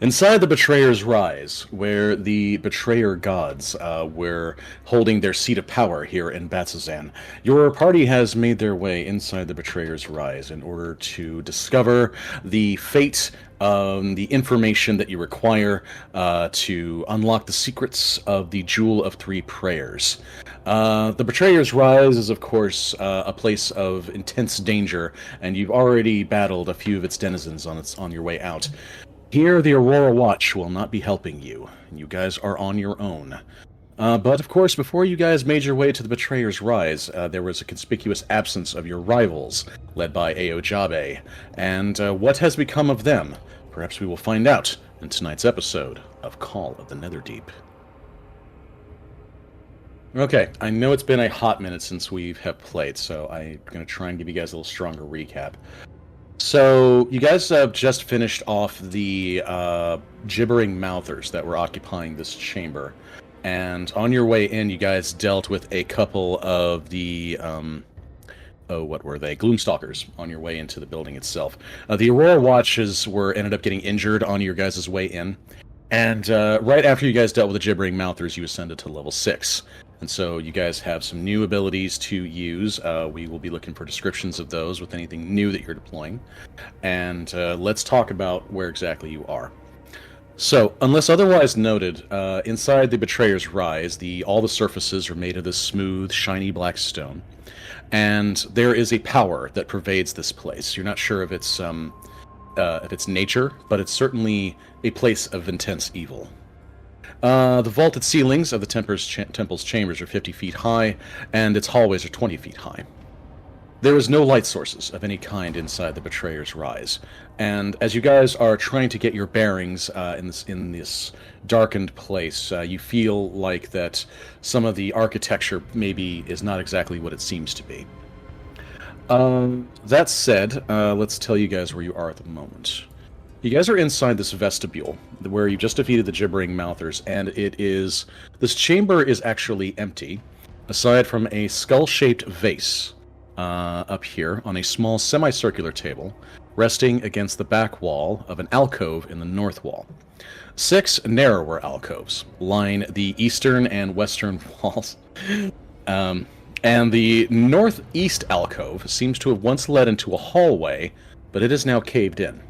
Inside the Betrayer's Rise, where the Betrayer gods were holding their seat of power here in Batsuzan, your party has made their way inside the Betrayer's Rise in order to discover the fate, the information that you require to unlock the secrets of the Jewel of Three Prayers. The Betrayer's Rise is, of course, a place of intense danger, and you've already battled a few of its denizens on your way out. Here, the Aurora Watch will not be helping you. You guys are on your own. But, of course, before you guys made your way to the Betrayer's Rise, there was a conspicuous absence of your rivals, led by Aojabe. And what has become of them? Perhaps we will find out in tonight's episode of Call of the Netherdeep. Okay, I know it's been a hot minute since we have played, so I'm going to try and give you guys a little stronger recap. So, you guys just finished off the gibbering mouthers that were occupying this chamber. And on your way in, you guys dealt with a couple of the, what were they? Gloomstalkers on your way into the building itself. The Aurora Watches ended up getting injured on your guys' way in. And right after you guys dealt with the gibbering mouthers, you ascended to level 6. And so you guys have some new abilities to use. We will be looking for descriptions of those with anything new that you're deploying. And let's talk about where exactly you are. So, unless otherwise noted, inside the Betrayer's Rise, all the surfaces are made of this smooth, shiny black stone. And there is a power that pervades this place. You're not sure if it's nature, but it's certainly a place of intense evil. The vaulted ceilings of the temple's chambers are 50 feet high, and its hallways are 20 feet high. There is no light sources of any kind inside the Betrayer's Rise, and as you guys are trying to get your bearings in this darkened place, you feel like that some of the architecture maybe is not exactly what it seems to be. That said, let's tell you guys where you are at the moment. You guys are inside this vestibule, where you just defeated the gibbering mouthers, and this chamber is actually empty, aside from a skull-shaped vase up here on a small semicircular table, resting against the back wall of an alcove in the north wall. 6 narrower alcoves line the eastern and western walls. And the northeast alcove seems to have once led into a hallway, but it is now caved in.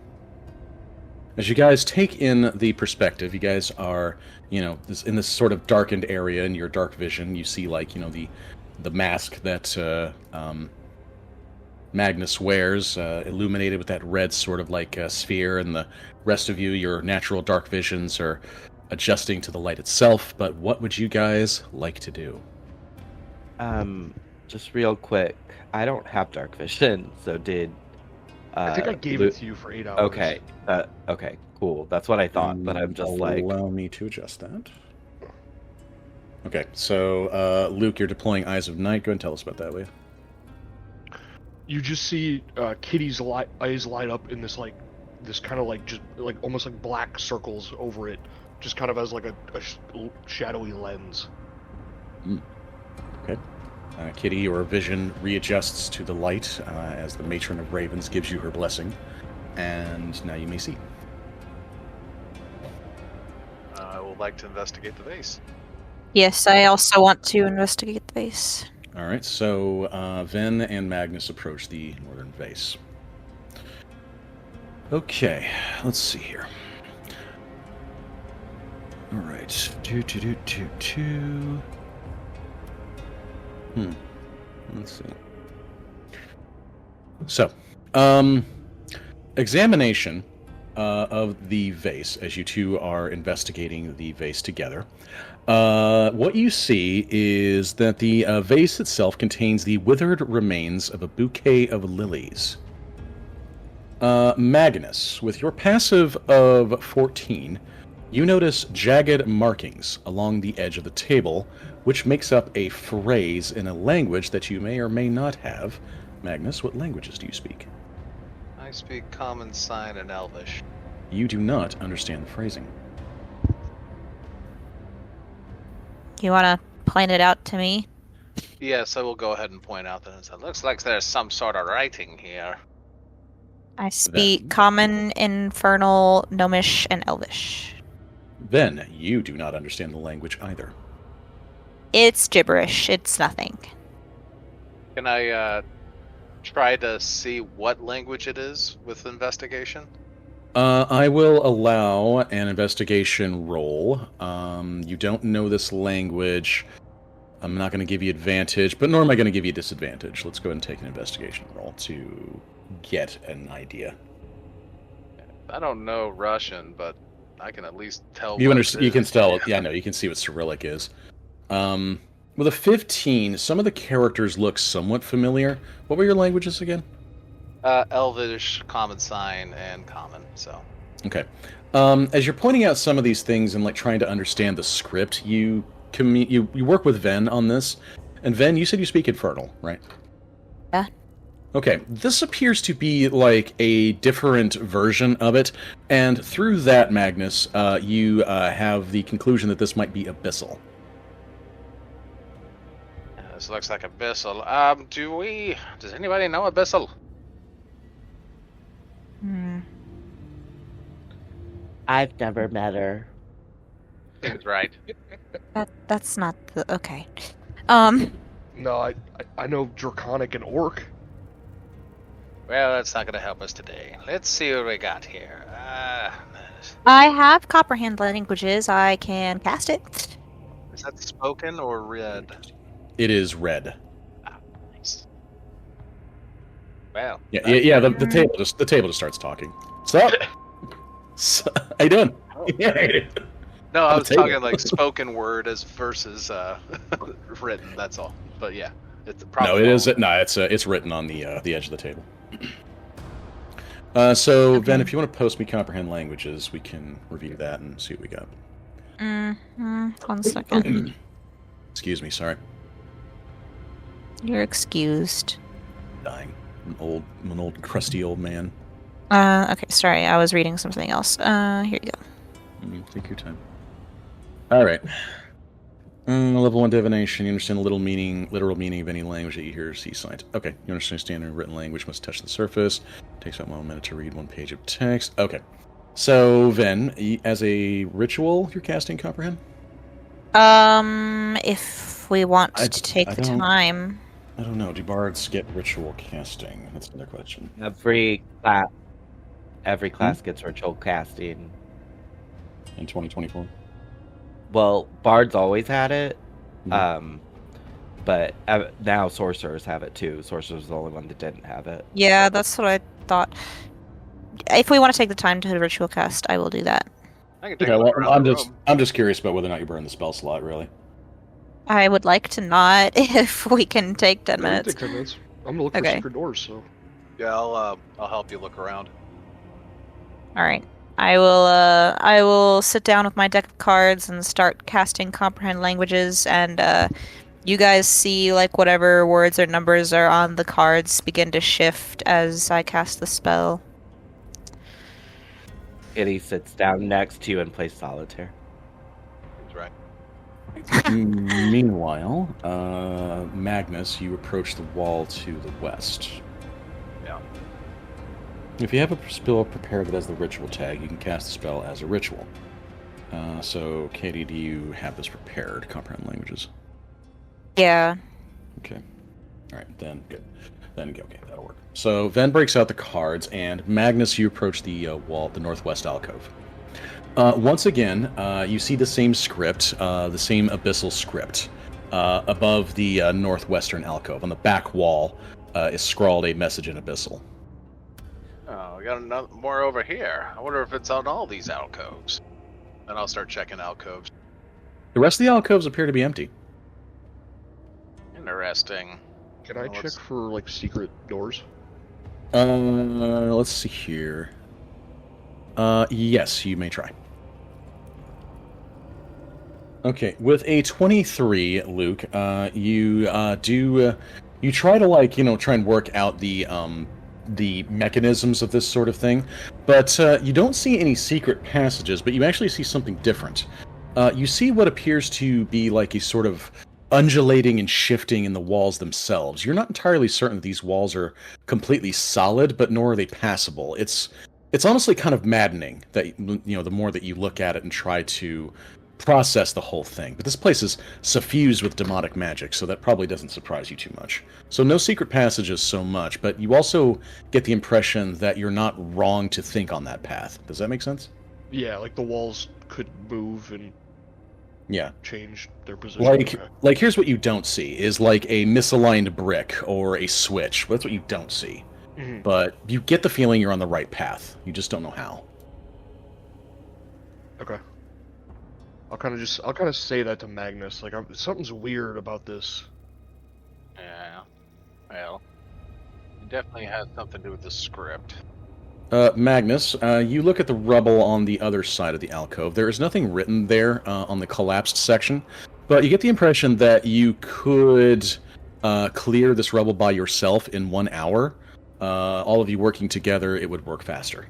As you guys take in the perspective, you guys are, in this sort of darkened area in your dark vision. You see, the mask that Magnus wears, illuminated with that red sort of sphere, and the rest of you, your natural dark visions are adjusting to the light itself. But what would you guys like to do? Just real quick, I don't have dark vision, so did... I think I gave it to you for 8 hours. Okay, okay, cool. That's what I thought, but I'm just Allow me to adjust that. Okay, so, Luke, you're deploying Eyes of Night. Go ahead and tell us about that, will you? You just see Kitty's eyes light up in this kind of just almost like black circles over it, just kind of as a shadowy lens. Okay. Kitty, your vision readjusts to the light as the Matron of Ravens gives you her blessing, and now you may see. I would like to investigate the vase. Yes, I also want to investigate the base. All right, so Venn and Magnus approach the northern vase. Okay, let's see here. All right, Let's see. So, examination of the vase as you two are investigating the vase together. What you see is that the vase itself contains the withered remains of a bouquet of lilies. Magnus, with your passive of 14, you notice jagged markings along the edge of the table, which makes up a phrase in a language that you may or may not have. Magnus, what languages do you speak? I speak Common Sign and Elvish. You do not understand the phrasing. You want to point it out to me? Yes, I will go ahead and point out that it looks like there's some sort of writing here. I speak Then- Common, Infernal, Gnomish, and Elvish. Then you do not understand the language either. It's gibberish. It's nothing. Can I try to see what language it is with investigation? I will allow an investigation roll. You don't know this language. I'm not going to give you advantage, but nor am I going to give you disadvantage. Let's go ahead and take an investigation roll to get an idea. I don't know Russian, but I can at least tell. You what understand? it You can is. tell. Yeah, I know. You can see what Cyrillic is. With a 15, some of the characters look somewhat familiar. What were your languages again? Elvish, Common Sign, and Common. So. Okay. As you're pointing out some of these things and like trying to understand the script, you work with Venn on this. And Venn, you said you speak Infernal, right? Yeah. Okay. This appears to be like a different version of it, and through that, Magnus, you have the conclusion that this might be Abyssal. This looks like Abyssal. Does anybody know Abyssal? Hmm. I've never met her. That's right. That's not the okay. No, I know Draconic and Orc. Well, that's not going to help us today. Let's see what we got here. I have comprehend languages. I can cast it. Is that spoken or read? It is red. Ah, nice. Well. Yeah. The table just starts talking. So, how you doing? Yeah. No, I on was the table. talking like spoken word as versus written. That's all. But yeah, it's probably No, it is. No, it's written on the edge of the table. So, Venn, if you want to post me comprehend languages, we can review that and see what we got. Mm-hmm. 1 second. Excuse me, sorry. You're excused. Dying. An old crusty old man. Okay, sorry. I was reading something else. Here you go. Take your time. All right. Level 1 divination. You understand the literal meaning of any language that you hear or see signs. Okay. You understand standard written language must touch the surface. Takes about 1 minute to read 1 page of text. Okay. So, Venn, as a ritual, you're casting comprehend? If we want I to take the don't- time. I don't know. Do bards get ritual casting? That's another question. Every class gets ritual casting. In 2024? Well, bards always had it, Mhm. but now sorcerers have it too. Sorcerers are the only one that didn't have it. Yeah, that's what I thought. If we want to take the time to ritual cast, I will do that. I can take Okay, a well, look around the room. I'm just curious about whether or not you burn the spell slot, really. I would like to not if we can take 10 Yeah, we can minutes. take 10 minutes. I'm gonna look Okay. for secret doors. So Yeah, I'll help you look around. All right. I will sit down with my deck of cards and start casting comprehend languages, and you guys see like whatever words or numbers are on the cards begin to shift as I cast the spell. Kitty sits down next to you and plays solitaire. He's right. Meanwhile, Magnus, you approach the wall to the west. Yeah. If you have a spell prepared that has the ritual tag, you can cast the spell as a ritual. So, Katie, do you have this prepared? Comprehend languages. Yeah. Okay. All right, then good. Then okay, that'll work. So Venn breaks out the cards, and Magnus, you approach the wall, the northwest alcove. Once again, you see the same script, the same abyssal script, above the northwestern alcove. On the back wall is scrawled a message in abyssal. Oh, we got another more over here. I wonder if it's on all these alcoves. And I'll start checking alcoves. The rest of the alcoves appear to be empty. Interesting. can I Well, check let's- for like secret doors? Let's see here. Yes, you may try. Okay, with a 23, Luke, you you try to try and work out the mechanisms of this sort of thing, but you don't see any secret passages, but you actually see something different. You see what appears to be like a sort of undulating and shifting in the walls themselves. You're not entirely certain that these walls are completely solid, but nor are they passable. It's honestly kind of maddening that, the more that you look at it and try to process the whole thing. But this place is suffused with demonic magic, so that probably doesn't surprise you too much. So no secret passages so much, but you also get the impression that you're not wrong to think on that path. Does that make sense? Yeah, like the walls could move and change their position. Like here's what you don't see is like a misaligned brick or a switch. That's what you don't see. Mm-hmm. But you get the feeling you're on the right path. You just don't know how. Okay. I'll kind of say that to Magnus. Like, something's weird about this. Yeah. Well, it definitely has something to do with the script. Magnus, you look at the rubble on the other side of the alcove. There is nothing written there on the collapsed section, but you get the impression that you could clear this rubble by yourself in 1 hour. All of you working together, it would work faster.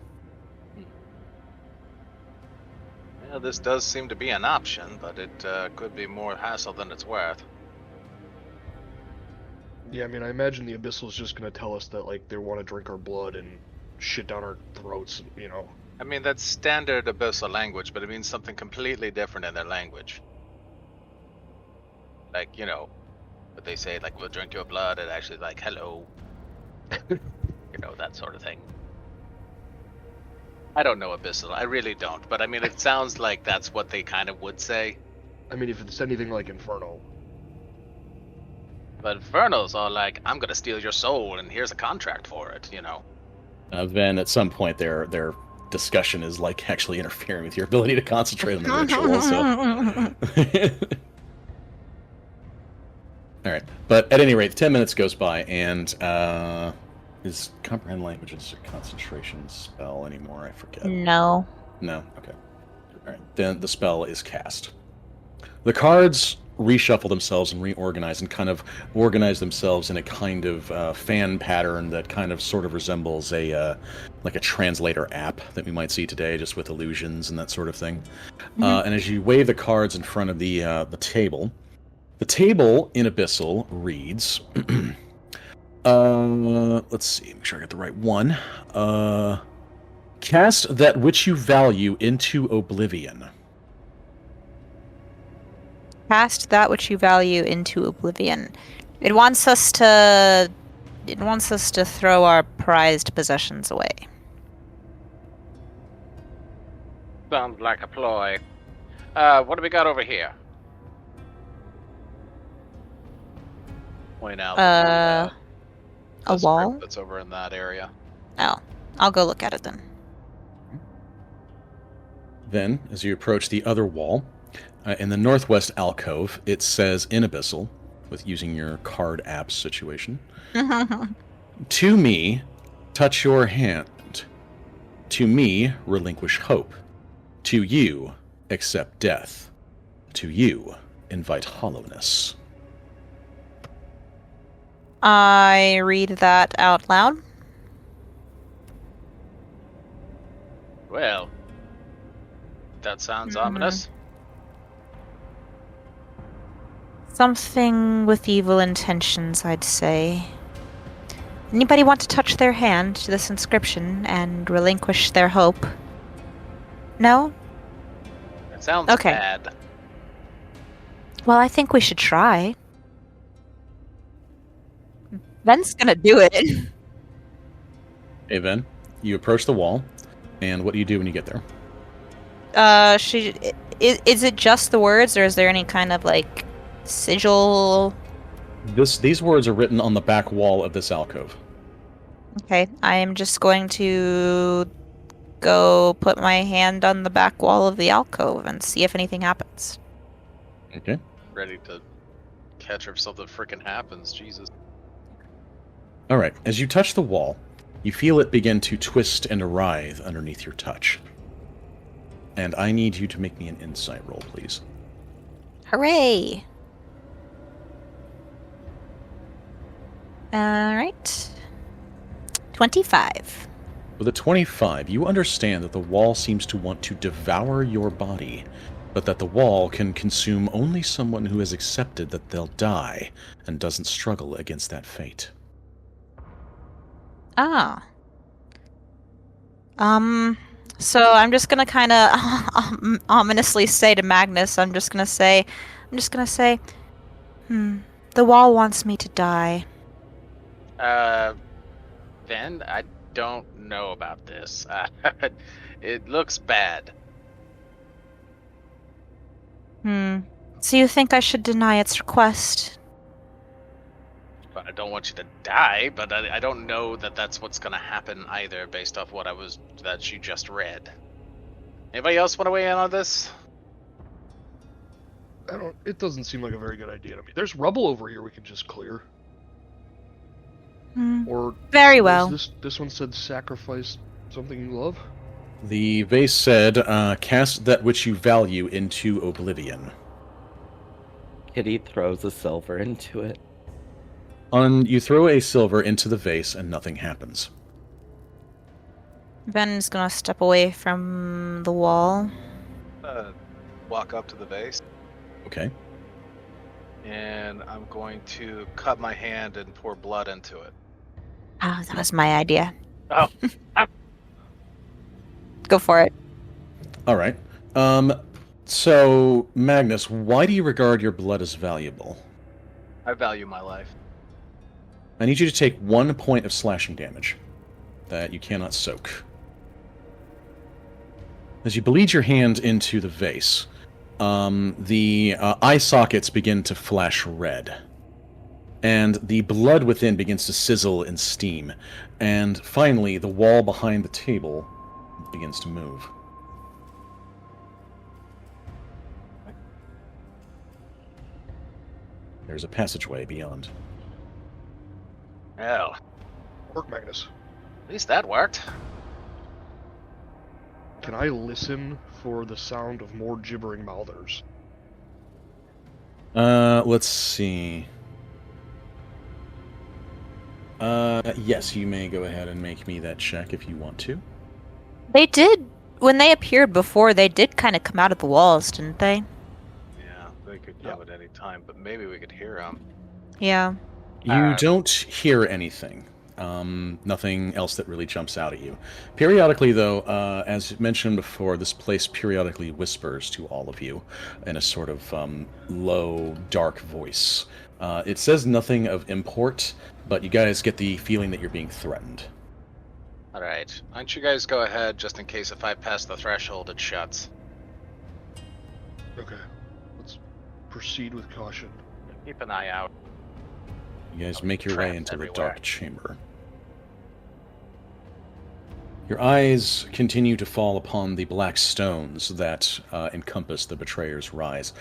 Yeah, this does seem to be an option, but it could be more hassle than it's worth. Yeah, I mean, I imagine the Abyssal's just gonna tell us that, like, they want to drink our blood and shit down our throats, I mean, that's standard Abyssal language, but it means something completely different in their language. Like, what they say, like, we'll drink your blood, and actually, like, hello. That sort of thing. I don't know Abyssal, I really don't, but I mean, it sounds like that's what they kind of would say. I mean, if it's anything like Inferno. But Infernal's all like, I'm gonna steal your soul, and here's a contract for it, Then at some point their discussion is like actually interfering with your ability to concentrate on the ritual. So. All right, but at any rate, 10 minutes goes by, and is comprehend languages a concentration spell anymore? I forget. No. No. Okay. All right. Then the spell is cast. The cards reshuffle themselves and reorganize and kind of organize themselves in a kind of fan pattern that kind of sort of resembles a like a translator app that we might see today, just with illusions and that sort of thing. Mm-hmm. And as you wave the cards in front of the table in Abyssal reads, let's see, make sure I get the right one. Cast that which you value into oblivion. Cast that which you value into oblivion. It wants us to throw our prized possessions away. Sounds like a ploy. What do we got over here? Point out a wall that's over in that area. Oh, I'll go look at it then. Then, as you approach the other wall, in the northwest alcove, it says in Abyssal, with using your card app situation, to me, touch your hand. To me, relinquish hope. To you, accept death. To you, invite hollowness. I read that out loud. Well, that sounds ominous. Something with evil intentions, I'd say. Anybody want to touch their hand to this inscription and relinquish their hope? No? It sounds okay. bad. Well, I think we should try. Ven's gonna do it. Hey, Venn, you approach the wall, and what do you do when you get there? Is it just the words, or is there any kind of, like, sigil? These words are written on the back wall of this alcove. Okay, I am just going to go put my hand on the back wall of the alcove and see if anything happens. Okay. Ready to catch her if something freaking happens, Jesus. Alright, as you touch the wall, you feel it begin to twist and writhe underneath your touch. And I need you to make me an insight roll, please. Hooray! Alright. 25. With a 25, you understand that the wall seems to want to devour your body but that the wall can consume only someone who has accepted that they'll die and doesn't struggle against that fate. Ah. So I'm just gonna kind of ominously say to Magnus, I'm just gonna say, the wall wants me to die. Venn, I don't know about this. It looks bad. So you think I should deny its request? But I don't want you to die, but I don't know that that's what's gonna happen either, based off that you just read. Anybody else want to weigh in on this? It doesn't seem like a very good idea to me. There's rubble over here we can just clear. Or very well. This one said sacrifice something you love. The vase said, cast that which you value into oblivion. Kitty throws a silver into it. You throw a silver into the vase and nothing happens. Ven's gonna step away from the wall. Walk up to the vase. Okay. And I'm going to cut my hand and pour blood into it. Ah, that was my idea. Oh. Go for it. All right. So, Magnus, why do you regard your blood as valuable? I value my life. I need you to take 1 point of slashing damage that you cannot soak. As you bleed your hand into the vase, the eye sockets begin to flash red. And the blood within begins to sizzle and steam. And finally, the wall behind the table begins to move. There's a passageway beyond. Hell, Work, Magnus. at least that worked. Can I listen for the sound of more gibbering mouthers? Let's see. Yes, you may go ahead and make me that check if you want to. They did, when they appeared before, they did kind of come out of the walls, didn't they? Yeah, they could come at any time, but maybe we could hear them. Yeah. You don't hear anything. Nothing else that really jumps out at you. Periodically, though, as mentioned before, this place periodically whispers to all of you in a sort of low, dark voice. It says nothing of import, but you guys get the feeling that you're being threatened. Alright, why don't you guys go ahead, just in case if I pass the threshold, it shuts. Okay. Let's proceed with caution. Keep an eye out. You guys make your way Traps into the everywhere. dark chamber. Your eyes continue to fall upon the black stones that encompass the betrayer's rise.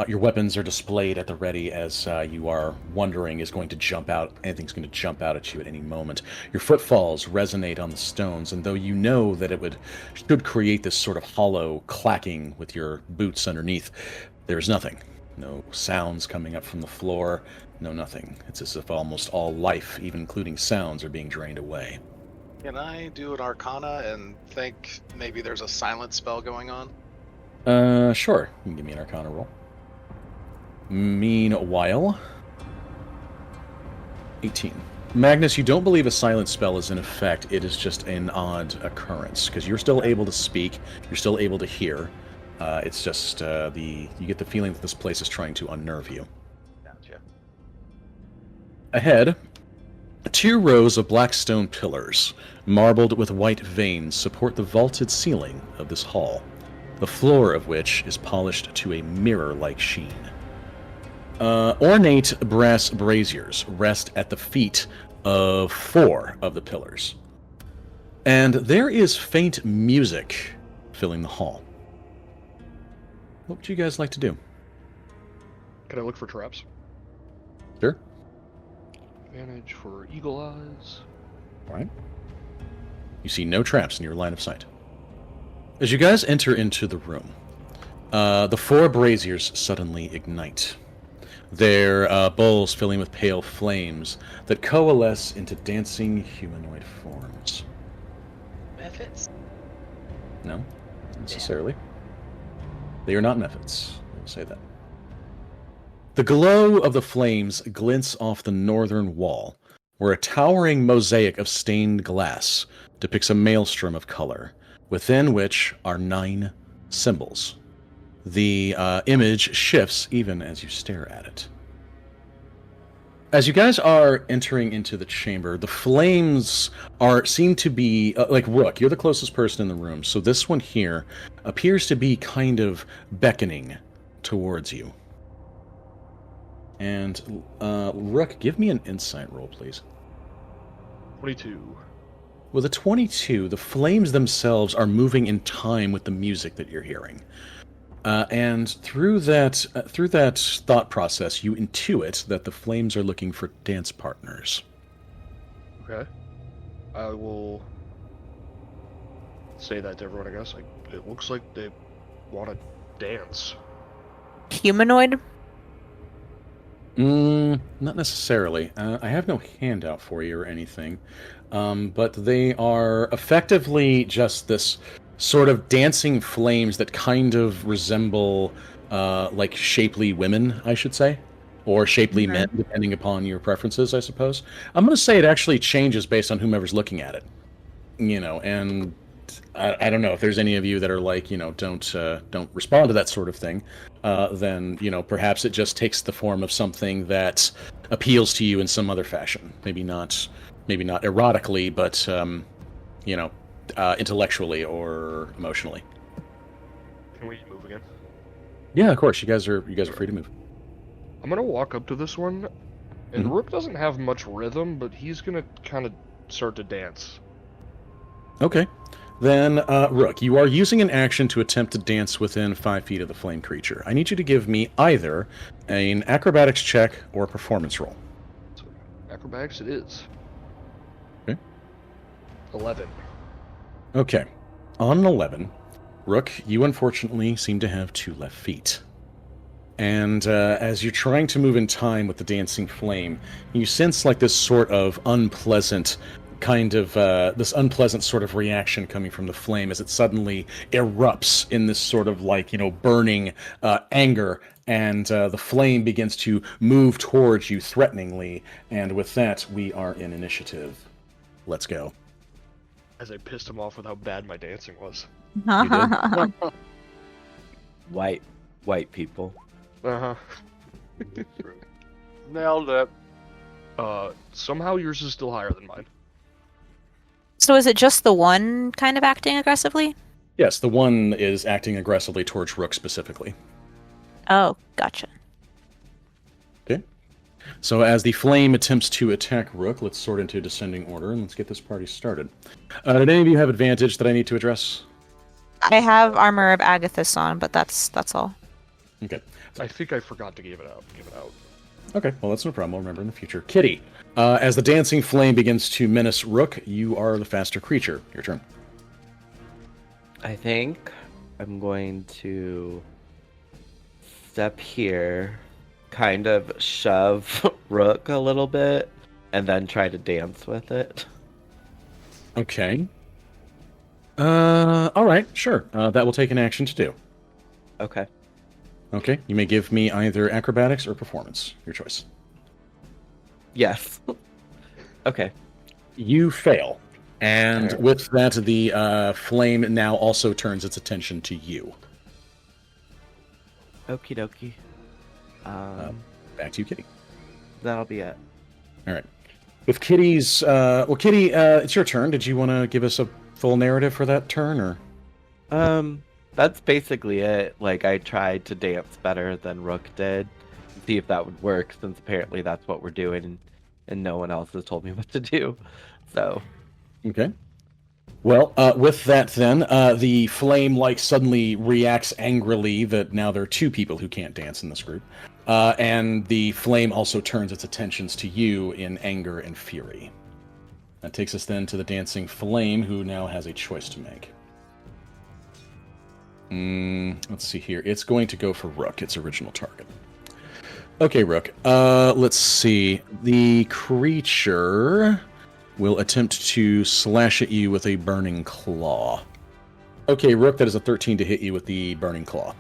Your weapons are displayed at the ready as you are wondering is going to jump out. Anything's going to jump out at you at any moment. Your footfalls resonate on the stones, and though you know that should create this sort of hollow clacking with your boots underneath, there's nothing. No sounds coming up from the floor. No nothing. It's as if almost all life, even including sounds, are being drained away. Can I do an arcana and think maybe there's a silent spell going on? Sure. You can give me an arcana roll. Meanwhile, 18. Magnus, you don't believe a silent spell is in effect. It is just an odd occurrence, because you're still able to speak, you're still able to hear. It's just you get the feeling that this place is trying to unnerve you. Gotcha. Ahead, 2 rows of black stone pillars, marbled with white veins, support the vaulted ceiling of this hall, the floor of which is polished to a mirror-like sheen. Ornate brass braziers rest at the feet of 4 of the pillars. And there is faint music filling the hall. What would you guys like to do? Can I look for traps? Sure. Advantage for eagle eyes. All right. You see no traps in your line of sight. As you guys enter into the room, the 4 braziers suddenly ignite. Their bowls filling with pale flames that coalesce into dancing humanoid forms. Methods? No, not necessarily. They are not methods. I will say that. The glow of the flames glints off the northern wall, where a towering mosaic of stained glass depicts a maelstrom of color, within which are 9 symbols. The image shifts even as you stare at it. As you guys are entering into the chamber, the flames seem to be like Rook. You're the closest person in the room, so this one here appears to be kind of beckoning towards you. And Rook, give me an insight roll, please. 22. With a 22, the flames themselves are moving in time with the music that you're hearing. And through that thought process, you intuit that the flames are looking for dance partners. Okay. I will say that to everyone, I guess. It looks like they want to dance. Humanoid? Not necessarily. I have no handout for you or anything. But they are effectively just this sort of dancing flames that kind of resemble like shapely women, I should say, or shapely men, depending upon your preferences, I suppose. I'm going to say it actually changes based on whomever's looking at it, and I don't know if there's any of you that are like, don't respond to that sort of thing. Then perhaps it just takes the form of something that appeals to you in some other fashion. Maybe not erotically, but intellectually or emotionally. Can we move again? Yeah, of course. You guys are free to move. I'm gonna walk up to this one, and Rook doesn't have much rhythm, but he's gonna kind of start to dance. Okay. Then, Rook, you are using an action to attempt to dance within 5 feet of the flame creature. I need you to give me either an acrobatics check or a performance roll. So, acrobatics it is. Okay. 11. Okay. On an 11, Rook, you unfortunately seem to have 2 left feet. And as you're trying to move in time with the dancing flame, you sense like this sort of unpleasant sort of reaction coming from the flame as it suddenly erupts in this sort of like, burning anger, and the flame begins to move towards you threateningly. And with that, we are in initiative. Let's go. As I pissed him off with how bad my dancing was. You did? White people. Uh-huh. Nailed it. Somehow yours is still higher than mine. So is it just the one kind of acting aggressively? Yes, the one is acting aggressively towards Rook specifically. Oh, gotcha. Okay. So as the flame attempts to attack Rook, let's sort into descending order, and let's get this party started. Did any of you have advantage that I need to address? I have Armor of Agathis on, but that's all. Okay. I think I forgot to give it out. Okay, well, that's no problem. I'll remember in the future. Kitty, as the dancing flame begins to menace Rook, you are the faster creature. Your turn. I think I'm going to step here, kind of shove Rook a little bit, and then try to dance with it. Okay. All right, sure. That will take an action to do. Okay. Okay, you may give me either acrobatics or performance. Your choice. Yes. Okay. You fail. And with that, the flame now also turns its attention to you. Okie dokie. Back to you, Kitty. That'll be it. All right. With Kitty's... Kitty, it's your turn. Did you want to give us a full narrative for that turn, or...? That's basically it. Like, I tried to dance better than Rook did. See if that would work, since apparently that's what we're doing, and no one else has told me what to do. So... Okay. Well, with that then, the flame, suddenly reacts angrily that now there are 2 people who can't dance in this group. And the flame also turns its attentions to you in anger and fury. That takes us then to the dancing flame, who now has a choice to make. Let's see here. It's going to go for Rook, its original target. Okay, Rook. Let's see. The creature will attempt to slash at you with a burning claw. Okay, Rook, that is a 13 to hit you with the burning claw.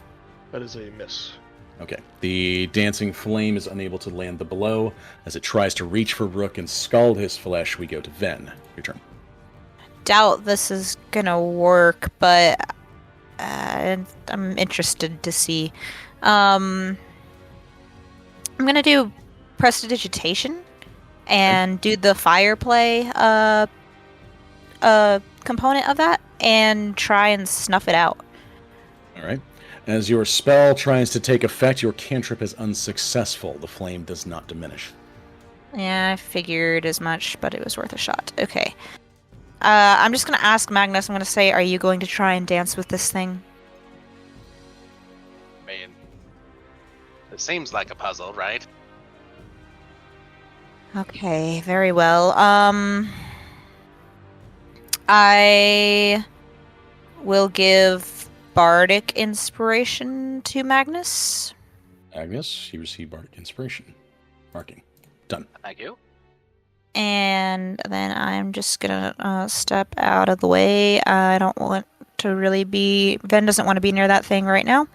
That is a miss. Okay. The dancing flame is unable to land the blow. As it tries to reach for Rook and scald his flesh, we go to Venn. Your turn. Doubt this is gonna work, but I'm interested to see. I'm gonna do prestidigitation and do the fire play component of that and try and snuff it out. All right. As your spell tries to take effect, your cantrip is unsuccessful. The flame does not diminish. Yeah, I figured as much, but it was worth a shot. Okay. I'm just gonna ask Magnus, I'm gonna say, are you going to try and dance with this thing? I mean, it seems like a puzzle, right? Okay, very well. I will give Bardic Inspiration to Magnus. Magnus, you receive Bardic Inspiration. Marking. Done. Thank you. And then I'm just gonna step out of the way. I don't want to really be... Venn doesn't want to be near that thing right now.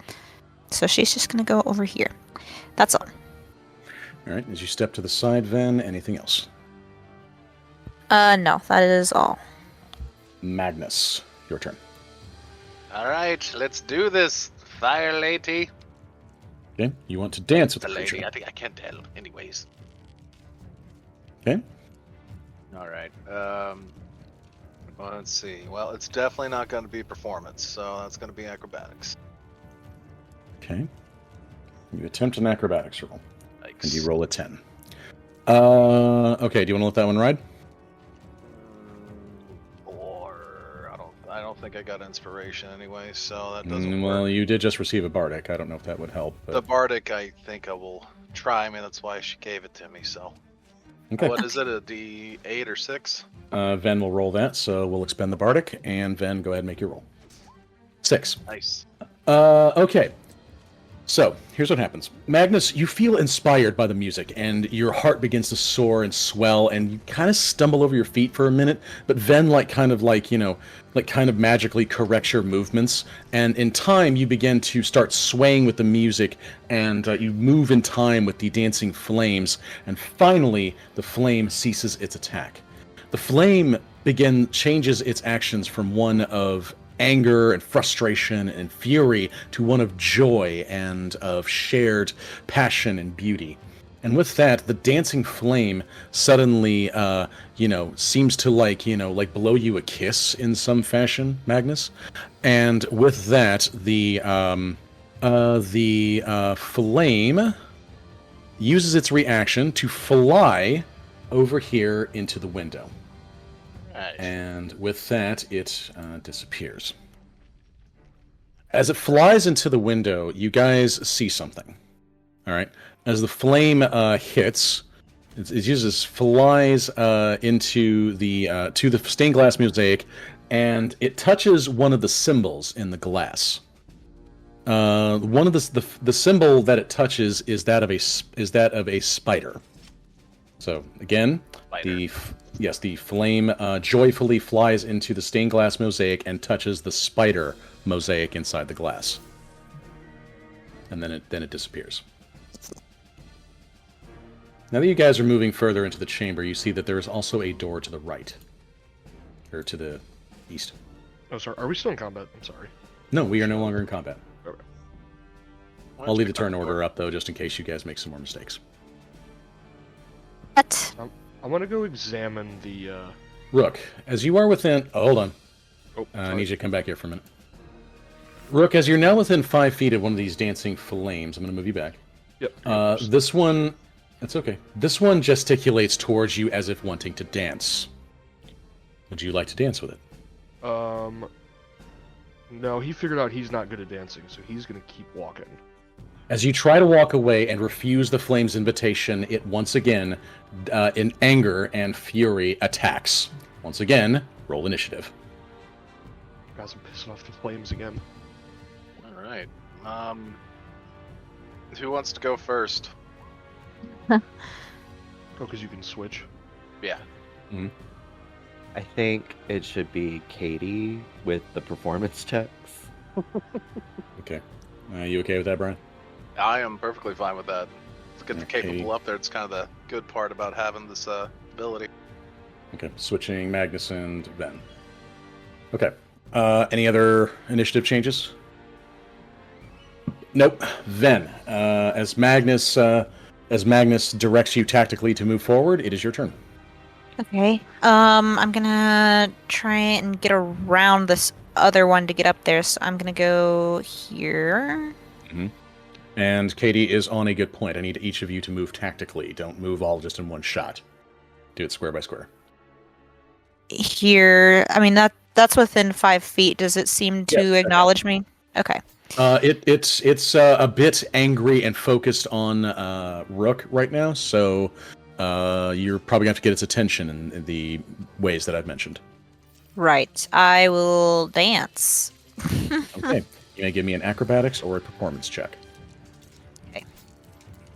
So she's just gonna go over here. That's all. All right. As you step to the side, Venn, anything else? No, that is all. Magnus, your turn. All right, let's do this, fire lady. Okay. You want to dance with The the lady, creature. I think I can't tell. Anyways. Okay. All right. Well, let's see. Well, it's definitely not going to be performance, so that's going to be acrobatics. Okay. You attempt an acrobatics roll. Yikes. And you roll a 10. Okay, do you want to let that one ride? Or I don't think I got inspiration anyway, so that doesn't Well, work. you did just receive a bardic. I don't know if that would help. But... The bardic, I think I will try. I mean, that's why she gave it to me. So, Okay. what is it? A D8 or 6? Venn will roll that, so we'll expend the bardic, and Venn, go ahead and make your roll. 6. Nice. Okay. So, here's what happens. Magnus, you feel inspired by the music, and your heart begins to soar and swell, and you kind of stumble over your feet for a minute, but Venn, kind of magically corrects your movements, and in time, you begin to start swaying with the music, and you move in time with the dancing flames, and finally, the flame ceases its attack. The flame changes its actions from one of anger and frustration and fury to one of joy and of shared passion and beauty. And with that, the dancing flame suddenly, seems to blow you a kiss in some fashion, Magnus. And with that, the flame uses its reaction to fly over here into the window. Right. And with that, it disappears. As it flies into the window, you guys see something. All right. As the flame hits, it flies into the to the stained glass mosaic, and it touches one of the symbols in the glass. One of the symbol that it touches is that of a spider. So again, the flame joyfully flies into the stained glass mosaic and touches the spider mosaic inside the glass, and then it disappears. Now that you guys are moving further into the chamber, you see that there is also a door to the right, or to the east. Oh, sorry. Are we still in combat? I'm sorry. No, we are no longer in combat. Okay. I'll leave the turn order up though, just in case you guys make some more mistakes. What? I want to go examine the. Rook, as you are within... Oh, hold on. Oh, I need you to come back here for a minute. Rook, as you're now within 5 feet of one of these dancing flames, I'm going to move you back. Yep. This one... It's okay. This one gesticulates towards you as if wanting to dance. Would you like to dance with it? No, he figured out he's not good at dancing, so he's going to keep walking. As you try to walk away and refuse the flame's invitation, it once again, in anger and fury, attacks. Once again, roll initiative. Guys, I'm pissing off the flames again. All right. Who wants to go first? Oh, because you can switch. Yeah. Mm-hmm. I think it should be Katie with the performance checks. Okay. You okay with that, Brian? I am perfectly fine with that. Let's get the Okay. capable up there. It's kind of the good part about having this ability. Okay, switching Magnus and Venn. Okay. Any other initiative changes? Nope. Venn, as Magnus directs you tactically to move forward, it is your turn. Okay. I'm gonna try and get around this other one to get up there. So I'm gonna go here. And Katie is on a good point. I need each of you to move tactically. Don't move all just in one shot. Do it square by square. Here. I mean that's within 5 feet. Does it seem to Yes, acknowledge me? Okay. It's a bit angry and focused on Rook right now, so you're probably going to have to get its attention in the ways that I've mentioned. Right. I will dance. Okay. You may give me an acrobatics or a performance check.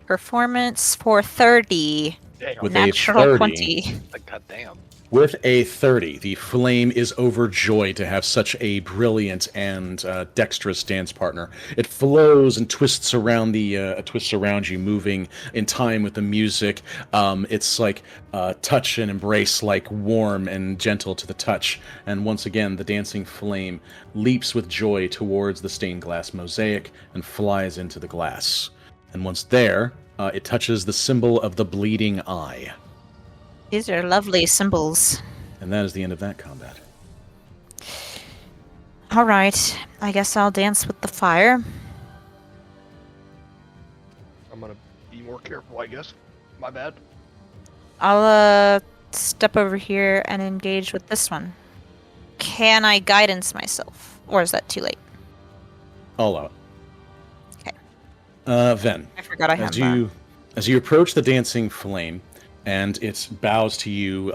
Performance for 30. Damn. With Natural a 30, 20. Like, goddamn. With a 30, the flame is overjoyed to have such a brilliant and dexterous dance partner. It flows and twists around you, moving in time with the music. It's like touch and embrace, like warm and gentle to the touch. And once again, the dancing flame leaps with joy towards the stained glass mosaic and flies into the glass. And once there, it touches the symbol of the bleeding eye. These are lovely symbols. And that is the end of that combat. All right. I guess I'll dance with the fire. I'm gonna be more careful, I guess. My bad. I'll step over here and engage with this one. Can I guidance myself? Or is that too late? I'll allow it. Okay. Venn, I forgot I had that. as you approach the dancing flame, and it bows to you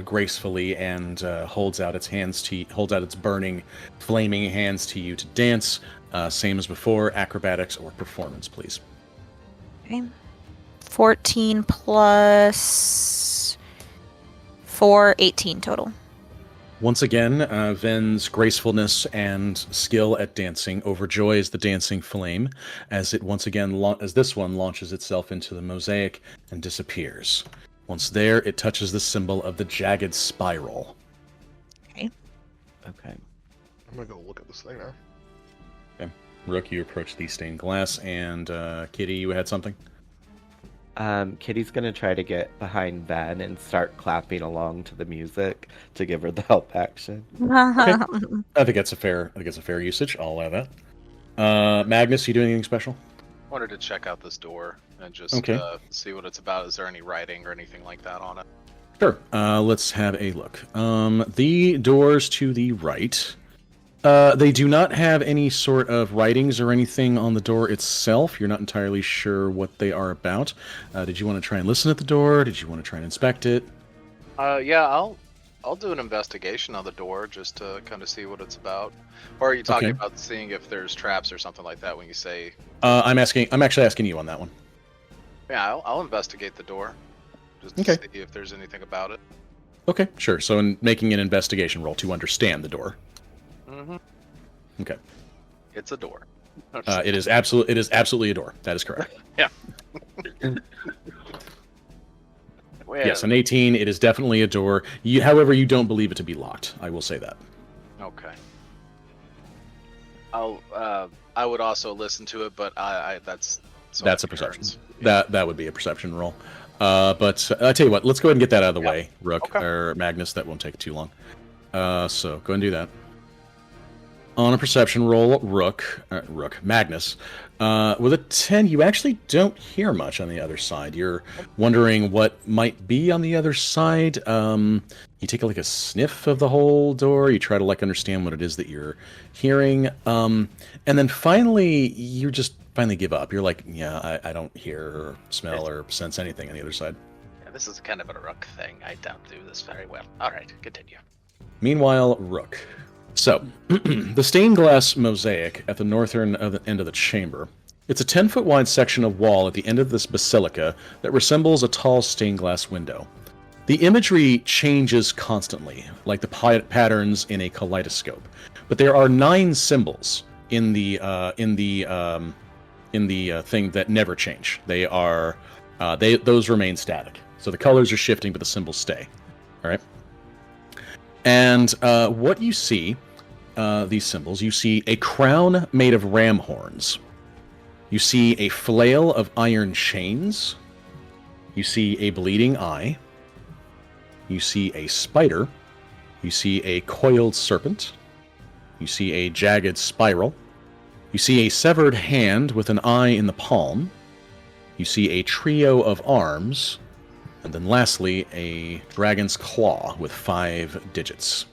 gracefully and holds out its burning, flaming hands to you to dance. Same as before, acrobatics or performance, please. Okay. 14 plus 4, 18 total. Once again, Venn's gracefulness and skill at dancing overjoys the dancing flame as it once again, as this one launches itself into the mosaic and disappears. Once there, it touches the symbol of the jagged spiral. Okay. I'm gonna go look at this thing now. Okay. Rook, you approach the stained glass, and Kitty, you had something? Kitty's gonna try to get behind Venn and start clapping along to the music to give her the help action. I think that's a fair usage. I'll allow that. Magnus, you doing anything special? Wanted to check out this door and just Okay. See what it's about. Is there any writing or anything like that on it? Sure. Let's have a look. The doors to the right, they do not have any sort of writings or anything on the door itself. You're not entirely sure what they are about. Did you want to try and listen at the door? Did you want to try and inspect it? Yeah, I'll do an investigation on the door just to kind of see what it's about. Or are you talking Okay. about seeing if there's traps or something like that when you say? I'm actually asking you on that one. Yeah, I'll investigate the door just to Okay. see if there's anything about it. Okay, sure. So in making an investigation roll to understand the door. Mm-hmm. Okay. It's a door. It is absolutely a door. That is correct. Yeah. Well, Yes, an 18. It is definitely a door. However, you don't believe it to be locked. I will say that. Okay. I would also listen to it, but that's a perception. That would be a perception roll. But I tell you what, let's go ahead and get that out of the way, Rook or Magnus. That won't take too long. So go ahead and do that. On a perception roll, Magnus. With a 10, you actually don't hear much on the other side. You're wondering what might be on the other side. You take a sniff of the whole door. You try to understand what it is that you're hearing. And then finally, you just give up. You're like, yeah, I don't hear or smell or sense anything on the other side. Yeah, this is kind of a Rook thing. I don't do this very well. All right, continue. Meanwhile, Rook. So, the stained glass mosaic at the northern end of the chamber. It's a 10-foot wide section of wall at the end of this basilica that resembles a tall stained glass window. The imagery changes constantly, like the patterns in a kaleidoscope. But there are 9 symbols, thing that never change. They are those remain static. So the colors are shifting, but the symbols stay. All right. And what you see, these symbols, you see a crown made of ram horns. You see a flail of iron chains. You see a bleeding eye. You see a spider. You see a coiled serpent. You see a jagged spiral. You see a severed hand with an eye in the palm. You see a trio of arms. And then lastly, a dragon's claw with 5 digits.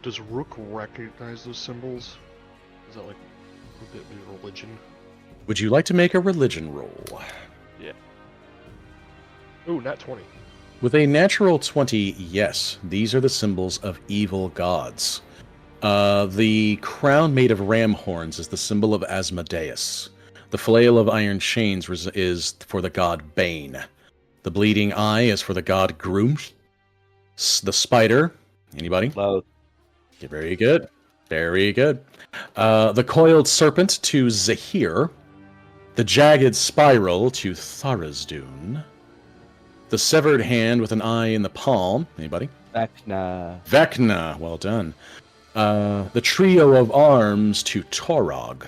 Does Rook recognize those symbols? Is that like a bit of religion? Would you like to make a religion roll? Yeah. Ooh, nat 20. With a natural 20, yes. These are the symbols of evil gods. The crown made of ram horns is the symbol of Asmodeus. The flail of iron chains is for the god Bane. The bleeding eye is for the god Groom. The spider, anybody? Close. Very good. Very good. The coiled serpent to Zahir. The jagged spiral to Tharizdun. The severed hand with an eye in the palm. Anybody? Vecna. Vecna. Well done. The trio of arms to Torog.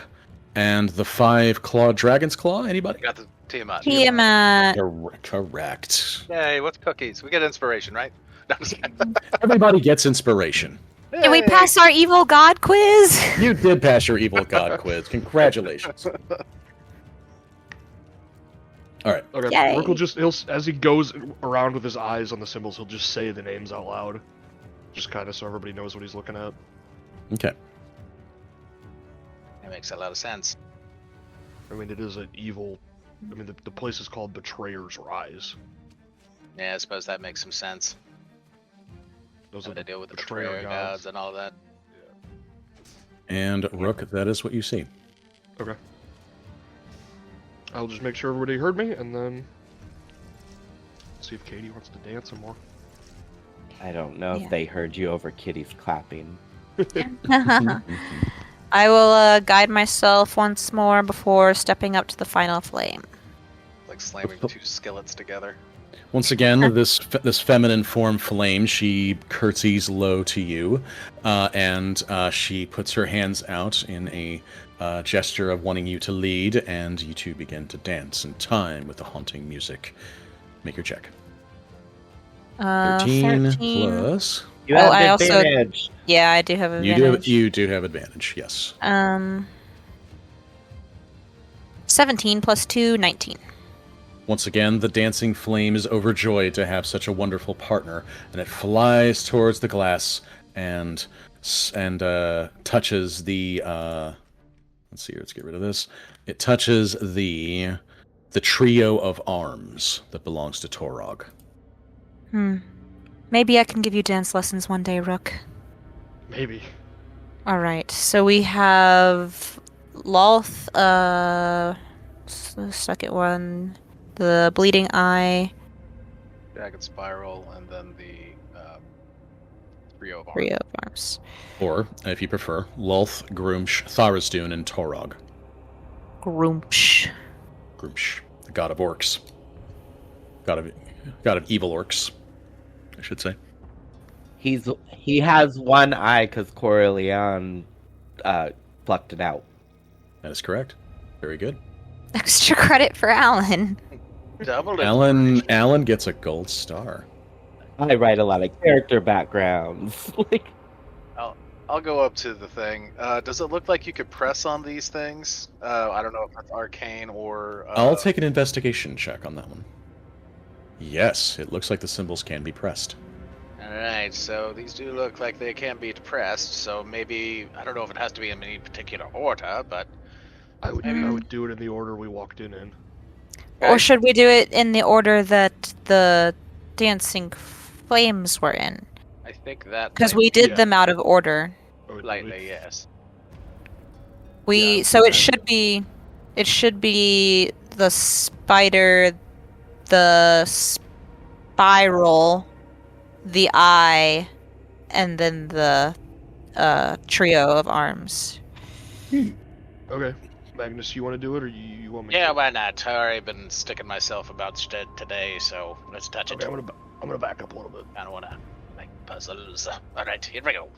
And the 5 clawed dragon's claw. Anybody? Got the Tiamat. Tiamat. Correct. Yay, what's cookies? We get inspiration, right? No, I'm just kidding. Everybody gets inspiration. Did we pass our evil god quiz? You did pass your evil god quiz. Congratulations. All right. Okay, Yay. Rook will he'll, as he goes around with his eyes on the symbols, he'll just say the names out loud. Just kind of so everybody knows what he's looking at. Okay. That makes a lot of sense. I mean, it is an evil... I mean, the place is called Betrayer's Rise. Yeah, I suppose that makes some sense. Those are Having to the deal with the betrayer betrayer gods and all that. And Rook, that is what you see. Okay. I'll just make sure everybody heard me, and then... see if Katie wants to dance some more. I don't know Yeah. if they heard you over Kitty's clapping. I will guide myself once more before stepping up to the final flame. Like slamming 2 skillets together. Once again, this feminine form flame, she curtsies low to you, and she puts her hands out in a gesture of wanting you to lead, and you two begin to dance in time with the haunting music. Make your check. 13 plus. You Oh, have I also- advantage. Yeah, I do have advantage. You do have advantage. Yes. 17 plus 2, 19. Once again, the dancing flame is overjoyed to have such a wonderful partner, and it flies towards the glass and touches the. Let's see here. Let's get rid of this. It touches the trio of arms that belongs to Torog. Maybe I can give you dance lessons one day, Rook. Maybe. All right. So we have Lolth, the second one, the bleeding eye, Jagged spiral, and then the trio of arms. trio of arms. Or, if you prefer, Lulth, Groomsh, Tharizdun, and Torog. Groomsh. Groomsh, the god of orcs. God of evil orcs, I should say. He has one eye because Corleone plucked it out. That is correct. Very good. Extra credit for Alan. Double Alan gets a gold star. I write a lot of character backgrounds. Like, I'll go up to the thing. Does it look like you could press on these things? I don't know if that's arcane or... I'll take an investigation check on that one. Yes, it looks like the symbols can be pressed. Alright, so these do look like they can be depressed, so maybe... I don't know if it has to be in any particular order, but... I would do it in the order we walked in. Or should we do it in the order that the dancing flames were in? I think that... Because we did yeah. them out of order. Lightly, yes. We Yeah, so okay. it should be the spider, the spiral, the eye, and then the trio of arms. Okay. Magnus, you want to do it, or you want me Yeah, to? why not? I already been sticking myself about today, so let's touch it. Okay, I'm gonna back up a little bit. I don't want to make puzzles. All right, here we go.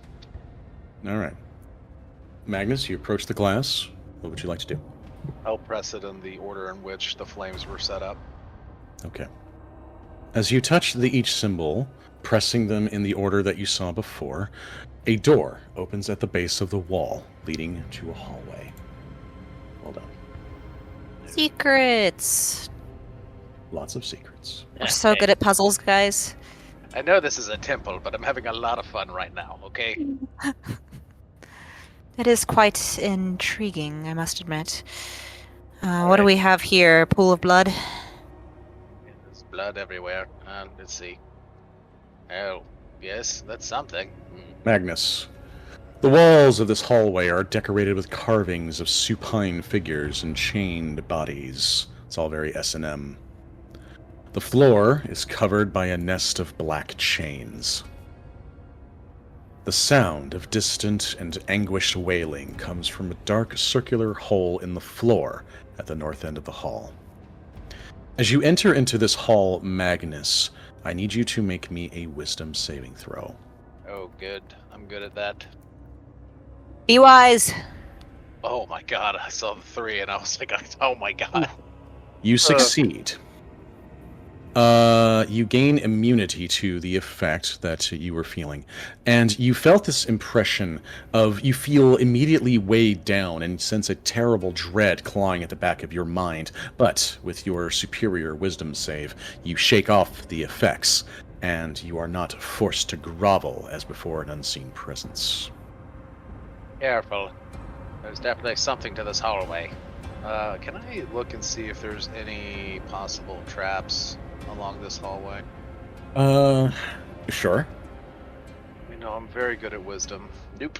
All right. Magnus, you approach the glass. What would you like to do? I'll press it in the order in which the flames were set up. Okay. As you touch each symbol, pressing them in the order that you saw before, a door opens at the base of the wall, leading to a hallway. Well done. Secrets. Lots of secrets. We're so good at puzzles, guys. I know this is a temple, but I'm having a lot of fun right now, okay? It is quite intriguing, I must admit. What do Alright. we have here? Pool of blood? There's blood everywhere. Let's see. Oh, yes, that's something. Magnus. The walls of this hallway are decorated with carvings of supine figures and chained bodies. It's all very S&M. The floor is covered by a nest of black chains. The sound of distant and anguished wailing comes from a dark circular hole in the floor at the north end of the hall. As you enter into this hall, Magnus, I need you to make me a wisdom saving throw. Oh, good. I'm good at that. Be wise. Oh my god, I saw the 3 and I was like, oh my god. You succeed. You gain immunity to the effect that you were feeling. And you felt this impression of you feel immediately weighed down and sense a terrible dread clawing at the back of your mind. But with your superior wisdom save, you shake off the effects, and you are not forced to grovel as before an unseen presence. Careful. There's definitely something to this hallway. Can I look and see if there's any possible traps along this hallway? Sure. You know, I'm very good at wisdom. Nope.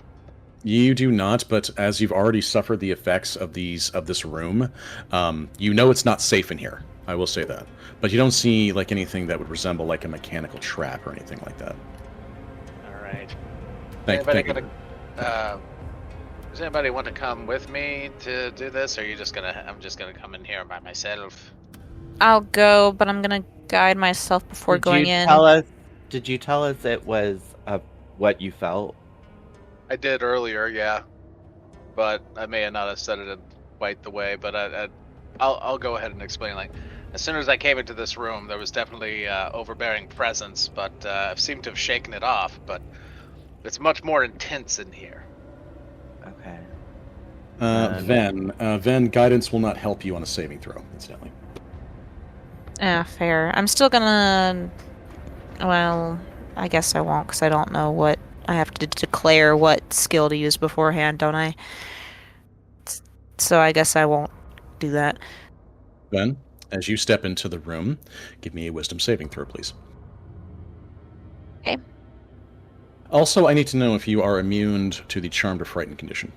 You do not, but as you've already suffered the effects of this room, you know it's not safe in here. I will say that. But you don't see like anything that would resemble like a mechanical trap or anything like that. Alright. Thank you. Does anybody want to come with me to do this, or I'm just gonna come in here by myself? I'll go, but I'm gonna guide myself before going in. Did you tell us it was what you felt? I did earlier, yeah. But I may not have said it in quite the way, but I'll go ahead and explain. Like, As soon as I came into this room, there was definitely overbearing presence, but I've seemed to have shaken it off, but it's much more intense in here. Okay. Venn, guidance will not help you on a saving throw, incidentally. Fair. I'm still gonna... Well, I guess I won't, because I don't know what... I have to declare what skill to use beforehand, don't I? So I guess I won't do that. Venn, as you step into the room, give me a wisdom saving throw, please. Okay. Also, I need to know if you are immune to the charmed or frightened condition.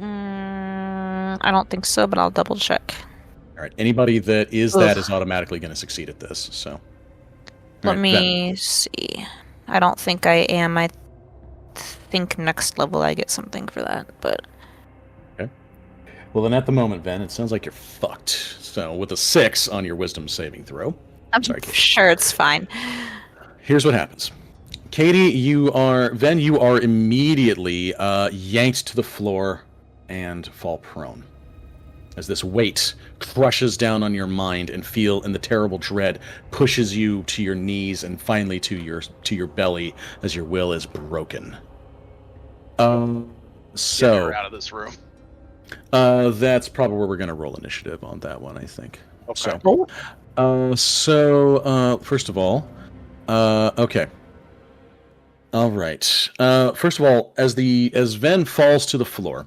I don't think so, but I'll double check. All right. Anybody that is Ugh. is automatically going to succeed at this. So, all Let right, me see. I don't think I am. I think next level I get something for that, but... Venn. Well, then at the moment, Venn, it sounds like you're fucked. So, with a 6 on your wisdom saving throw, I'm Sorry, Kate. sure it's fine. here's what happens. Katie, you are immediately yanked to the floor and fall prone. As this weight crushes down on your mind and the terrible dread pushes you to your knees and finally to your belly as your will is broken. get her out of this room. That's probably where we're going to roll initiative on that one, I think. Okay. So, first of all, okay. All right. First of all, as Venn falls to the floor,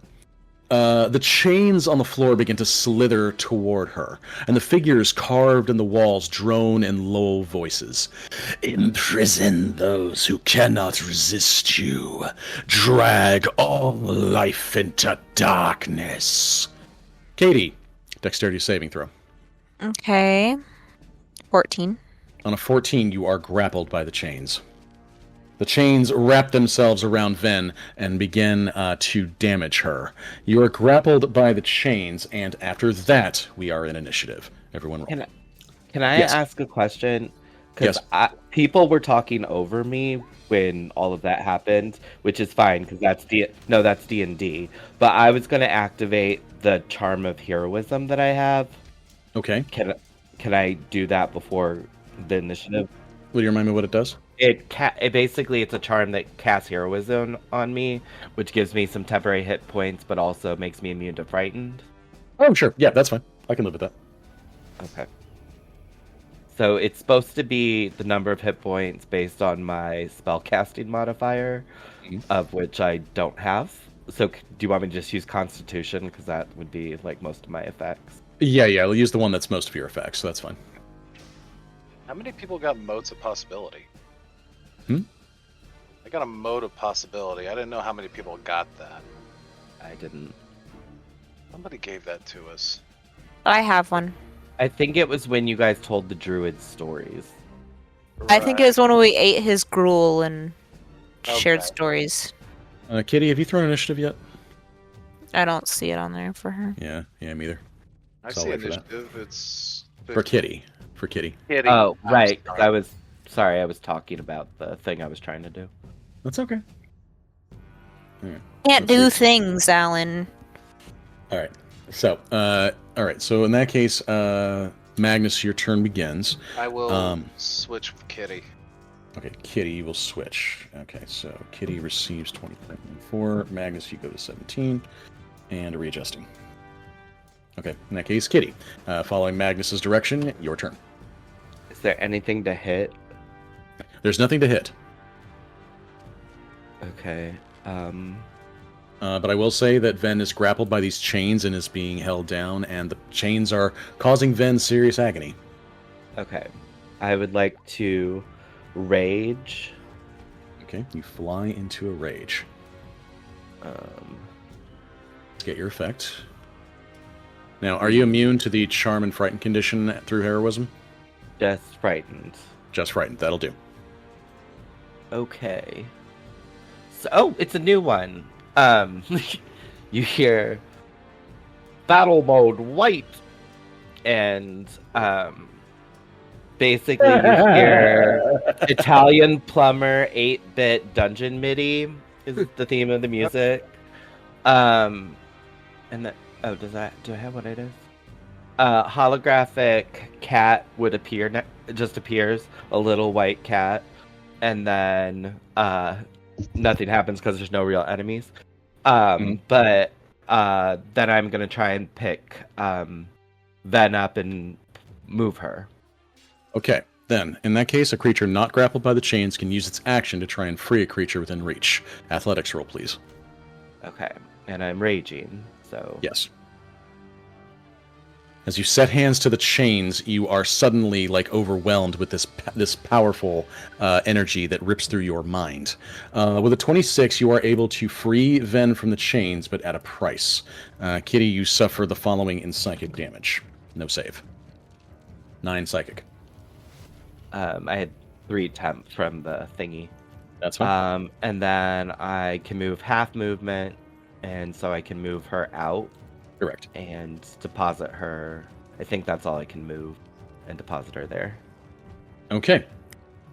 the chains on the floor begin to slither toward her, and the figures carved in the walls drone in low voices. Imprison those who cannot resist you. Drag all life into darkness. Katie, dexterity saving throw. Okay. 14. On a 14, you are grappled by the chains. The chains wrap themselves around Venn and begin to damage her. You are grappled by the chains, and after that, we are in initiative. Everyone roll. Can I Yes. ask a question? Because people were talking over me when all of that happened, which is fine because that's D&D. But I was going to activate the charm of heroism that I have. Okay. Can I do that before the initiative? Will you remind me what it does? It basically it's a charm that casts heroism on me, which gives me some temporary hit points, but also makes me immune to frightened. Oh, sure. Yeah, that's fine. I can live with that. Okay. So it's supposed to be the number of hit points based on my spellcasting modifier, of which I don't have. So do you want me to just use Constitution? Because that would be like most of my effects. Yeah, we'll use the one that's most of your effects, so that's fine. How many people got modes of possibility? Hmm? I got a mode of possibility. I didn't know how many people got that. I didn't. Somebody gave that to us. I have one. I think it was when you guys told the druid stories. I think it was when we ate his gruel and shared Okay. stories. Kitty, have you thrown initiative yet? I don't see it on there for her. Yeah, me either. I So I'll see wait for that. initiative. It's For Kitty. Kitty. Oh, I'm right. sorry. I was sorry. I was talking about the thing I was trying to do. That's okay. Can't Let's do see. things, Alan. All right. So, So in that case, Magnus, your turn begins. I will Um, switch with Kitty. Okay, Kitty, you will switch. Okay, so Kitty receives 20.4. Magnus, you go to 17. And readjusting. Okay, in that case, Kitty. Following Magnus's direction, your turn. Is there anything to hit? There's nothing to hit. Okay. But I will say that Venn is grappled by these chains and is being held down, and the chains are causing Venn serious agony. Okay. I would like to rage. Okay, you fly into a rage. Let's get your effect. Now, are you immune to the charm and frightened condition through heroism? Just frightened. Just frightened, that'll do. Okay. So, it's a new one. You hear battle mode white, and basically you hear Italian plumber 8-bit dungeon MIDI is the theme of the music. And then do I have what it is? Holographic cat would appear just appears, a little white cat, and then nothing happens because there's no real enemies. But then I'm gonna try and pick Venn up and move her. Okay, then, in that case, a creature not grappled by the chains can use its action to try and free a creature within reach. Athletics roll, please. Okay, and I'm raging, so Yes. As you set hands to the chains, you are suddenly overwhelmed with this powerful energy that rips through your mind. With a 26, you are able to free Venn from the chains, but at a price. Kitty, you suffer the following in psychic damage. No save. 9 psychic. I had 3 temp from the thingy. That's fine. And then I can move half movement, and so I can move her out. Correct. And deposit her. I think that's all I can move and deposit her there. Okay.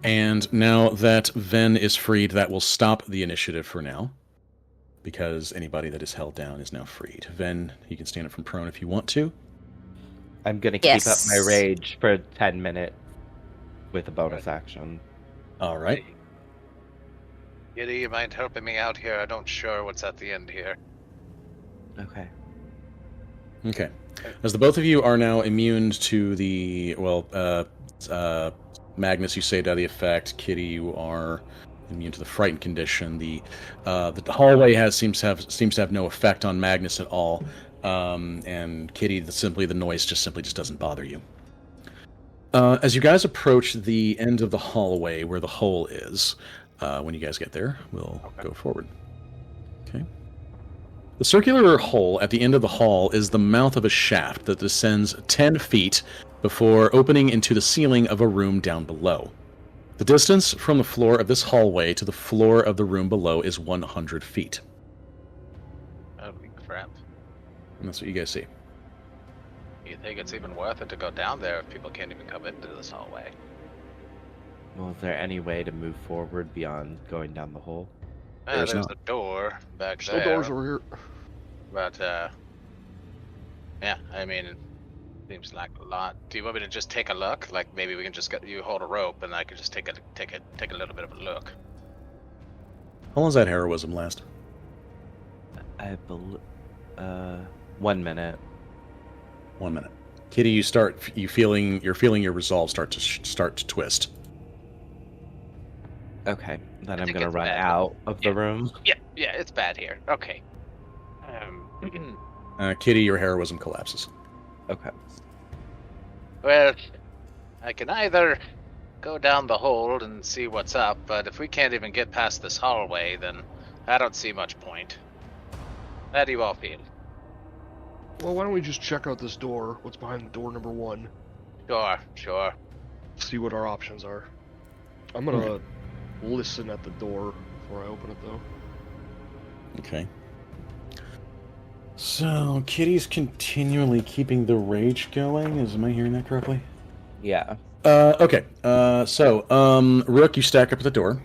And now that Venn is freed, that will stop the initiative for now. Because anybody that is held down is now freed. Venn, you can stand up from prone if you want to. I'm going to keep up Yes. my rage for 10 minutes with a bonus action. All right. Kitty, you mind helping me out here? I'm not sure what's at the end here. Okay. Okay. As the both of you are now immune to the, Magnus, you saved out of the effect. Kitty, you are immune to the frightened condition. The hallway seems to have no effect on Magnus at all. And Kitty, the noise just doesn't bother you. As you guys approach the end of the hallway where the hole is, when you guys get there, we'll go forward. Okay. The circular hole at the end of the hall is the mouth of a shaft that descends 10 feet before opening into the ceiling of a room down below. The distance from the floor of this hallway to the floor of the room below is 100 feet. Holy crap. And that's what you guys see. You think it's even worth it to go down there if people can't even come into this hallway? Well, is there any way to move forward beyond going down the hole? There's There's not. a door back Still there. doors over here. But, yeah, I mean, seems like a lot. Do you want me to just take a look? Like, maybe we can just get you hold a rope and I can just take a little bit of a look. How long does that heroism last? I believe 1 minute. 1 minute. Kitty, you're feeling your resolve start to twist. Okay, then I'm think gonna it's run bad. out of the room. Yeah, it's bad here. Okay. Kitty, your heroism collapses. Okay. Well, I can either go down the hole and see what's up, but if we can't even get past this hallway, then I don't see much point. How do you all feel? Well, why don't we just check out this door? What's behind door number 1? Sure. See what our options are. I'm gonna listen at the door before I open it, though. Okay. So, Kitty's continually keeping the rage going. Am I hearing that correctly? Yeah. Okay. Rook, you stack up at the door.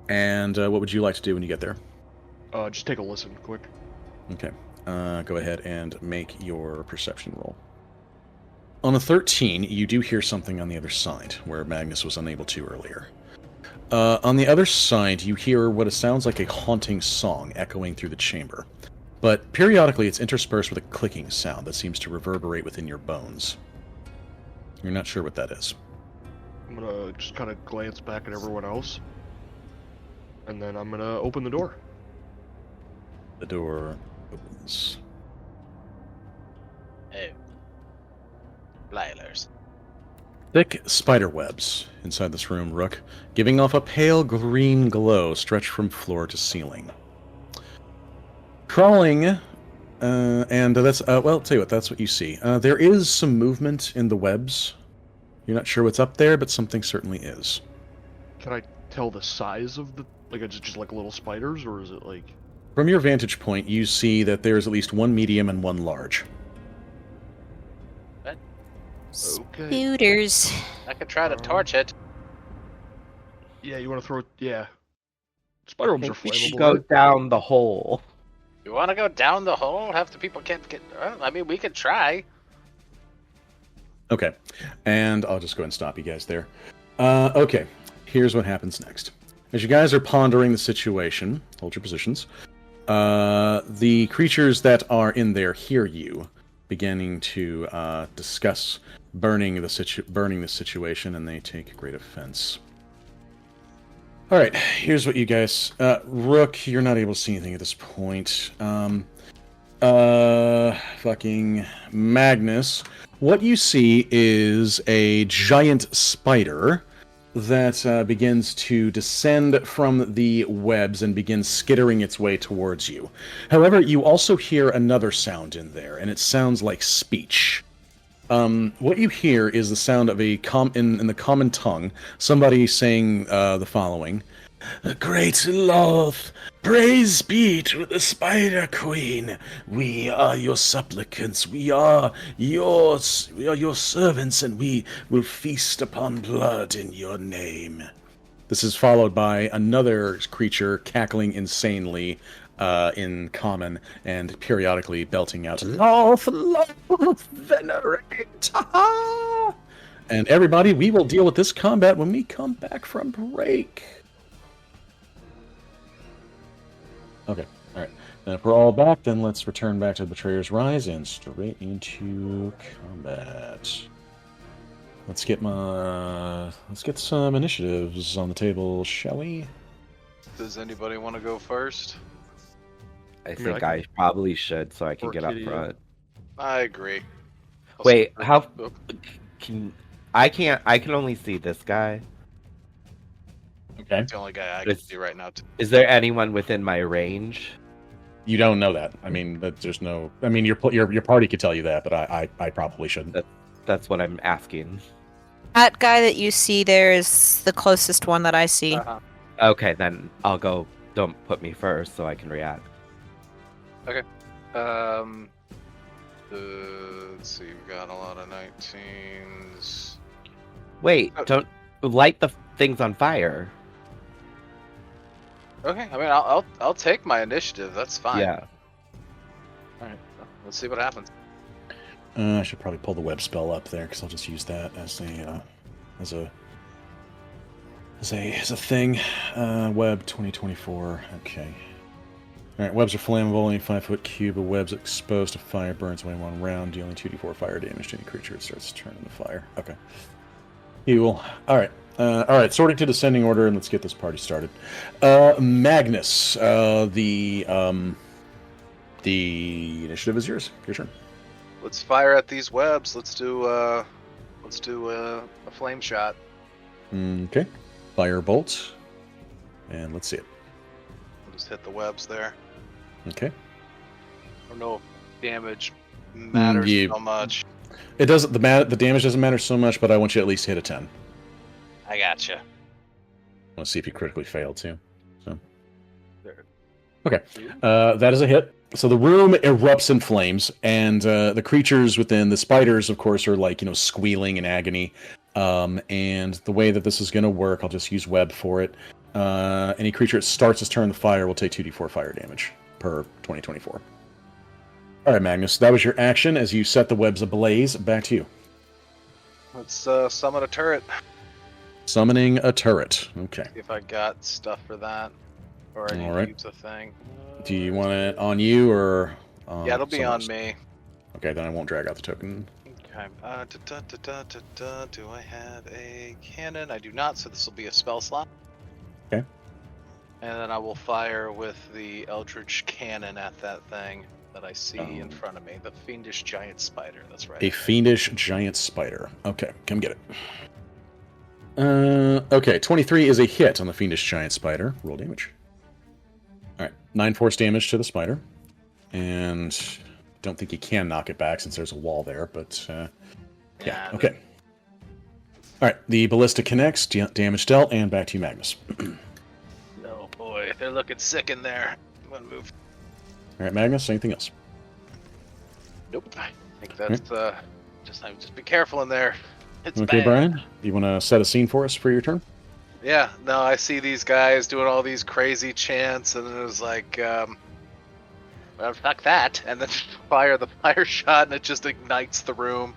And what would you like to do when you get there? Just take a listen, quick. Okay. Go ahead and make your perception roll. On a 13, you do hear something on the other side, where Magnus was unable to earlier. On the other side, you hear what sounds like a haunting song echoing through the chamber. But periodically, it's interspersed with a clicking sound that seems to reverberate within your bones. You're not sure what that is. I'm gonna just kind of glance back at everyone else. And then I'm gonna open the door. The door opens. Oh. Liars. Thick spider webs inside this room, Rook, giving off a pale green glow stretched from floor to ceiling. Crawling, and that's, I'll tell you what, that's what you see. There is some movement in the webs. You're not sure what's up there, but something certainly is. Can I tell the size of the... Like, it's just like little spiders, or is it like... From your vantage point, you see that there's at least one medium and one large. Okay. Spooters. I could try to torch it. Yeah, you want to throw it... Yeah. Spider webs are We should flammable, go right? down the hole. You want to go down the hole? Half the people can't get... Well, I mean, we could try. Okay, and I'll just go ahead and stop you guys there. Okay, here's what happens next. As you guys are pondering the situation, hold your positions, the creatures that are in there hear you, beginning to discuss burning the situation, and they take great offense. Alright, here's what you guys... Rook, you're not able to see anything at this point. Fucking Magnus... What you see is a giant spider that begins to descend from the webs and begins skittering its way towards you. However, you also hear another sound in there, and it sounds like speech. What you hear is the sound of in the common tongue, somebody saying the following: "Great Loth, praise be to the Spider Queen. We are your supplicants. We are your servants, and we will feast upon blood in your name." This is followed by another creature cackling insanely in common and periodically belting out, "Loth, Loth, venerate!" And everybody, we will deal with this combat when we come back from break. Okay, alright. And if we're all back, then let's return back to the Betrayer's Rise and straight into combat. Let's get some initiatives on the table, shall we? Does anybody want to go first? I mean, think I I probably should, so I can Or get up Kitty. front. I agree. I'll Wait, sit- how Oh, I can only see this guy. Okay. That's the only guy I can It's- see right now. Is there anyone within my range? You don't know that. I mean, there's no... I mean, your party could tell you that, but I probably shouldn't. That's what I'm asking. That guy that you see there is the closest one that I see. Uh-huh. Okay, then I'll go. Don't put me first so I can react. Let's see, we've got a lot of 19s. Wait, don't light the things on fire. Okay, I mean, I'll take my initiative. That's fine. Yeah. All right, let's see what happens. I should probably pull the web spell up there because I'll just use that as a thing. Web 2024. Okay. All right. Webs are flammable. Any 5-foot cube of webs exposed to fire burns away in 1 round, dealing 2d4 fire damage to any creature it starts to turn into fire. Okay. Cool. All right. All right. Sorting to descending order, and let's get this party started. Magnus, the initiative is yours. Your turn. Let's fire at these webs. Let's do a flame shot. Okay. Fire bolt. And let's see it. We'll just hit the webs there. Okay. I don't know if damage matters so much. It doesn't. The damage doesn't matter so much, but I want you to at least hit a 10. I gotcha. Let's see if you critically fail too. So. There. Okay. That is a hit. So the room erupts in flames, and the creatures within, the spiders, of course, are like, squealing in agony. And the way that this is going to work, I'll just use web for it. Any creature that starts its turn to fire will take 2d4 fire damage per 2024. All right, Magnus, that was your action as you set the webs ablaze. Back to you. Let's summon a turret. Summoning a turret. Okay. See if I got stuff for that, or I need to use a thing. Do you want it on you or? Yeah, it'll be on me. Okay, then I won't drag out the token. Okay. Do I have a cannon? I do not, so this will be a spell slot. Okay. And then I will fire with the Eldritch Cannon at that thing that I see in front of me. The Fiendish Giant Spider, that's right. A Fiendish Giant Spider. Okay, come get it. Okay, 23 is a hit on the Fiendish Giant Spider. Roll damage. Alright, 9 force damage to the spider. And don't think you can knock it back since there's a wall there, but yeah, okay. Alright, the ballista connects, damage dealt, and back to you, Magnus. Oh boy, they're looking sick in there. I'm gonna move. Alright, Magnus, anything else? Nope. I think that's just be careful in there. It's okay, bad. Brian, you want to set a scene for us for your turn? Yeah, no, I see these guys doing all these crazy chants, and it was like, well, fuck that, and then fire the fire shot, and it just ignites the room,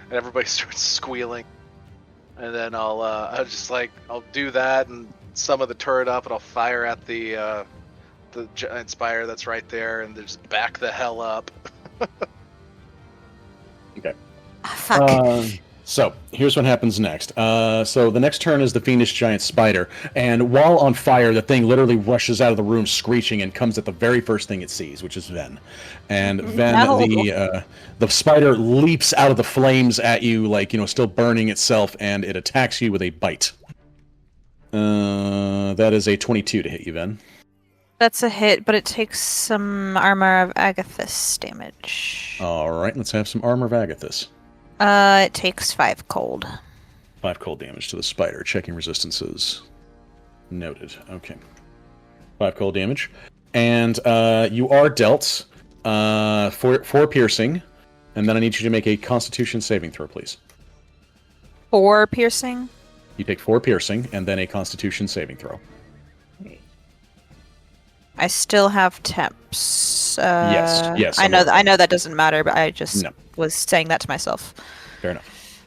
and everybody starts squealing. And then I'll do that, and summon the turret up, and I'll fire at the giant spider that's right there, and just back the hell up. Okay. Oh, fuck. So, here's what happens next. So, the next turn is the Fiendish Giant Spider, and while on fire, the thing literally rushes out of the room screeching and comes at the very first thing it sees, which is Venn. And Venn, the spider leaps out of the flames at you, like, still burning itself, and it attacks you with a bite. That is a 22 to hit you, Venn. That's a hit, but it takes some Armor of Agathis damage. Alright, let's have some Armor of Agathis. It takes 5 cold. 5 cold damage to the spider. Checking resistances. Noted. Okay. 5 cold damage. And you are dealt 4 piercing. And then I need you to make a Constitution saving throw, please. 4 piercing? You take 4 piercing, and then a Constitution saving throw. I still have temps. Yes. I know that doesn't matter, but I just was saying that to myself. Fair enough.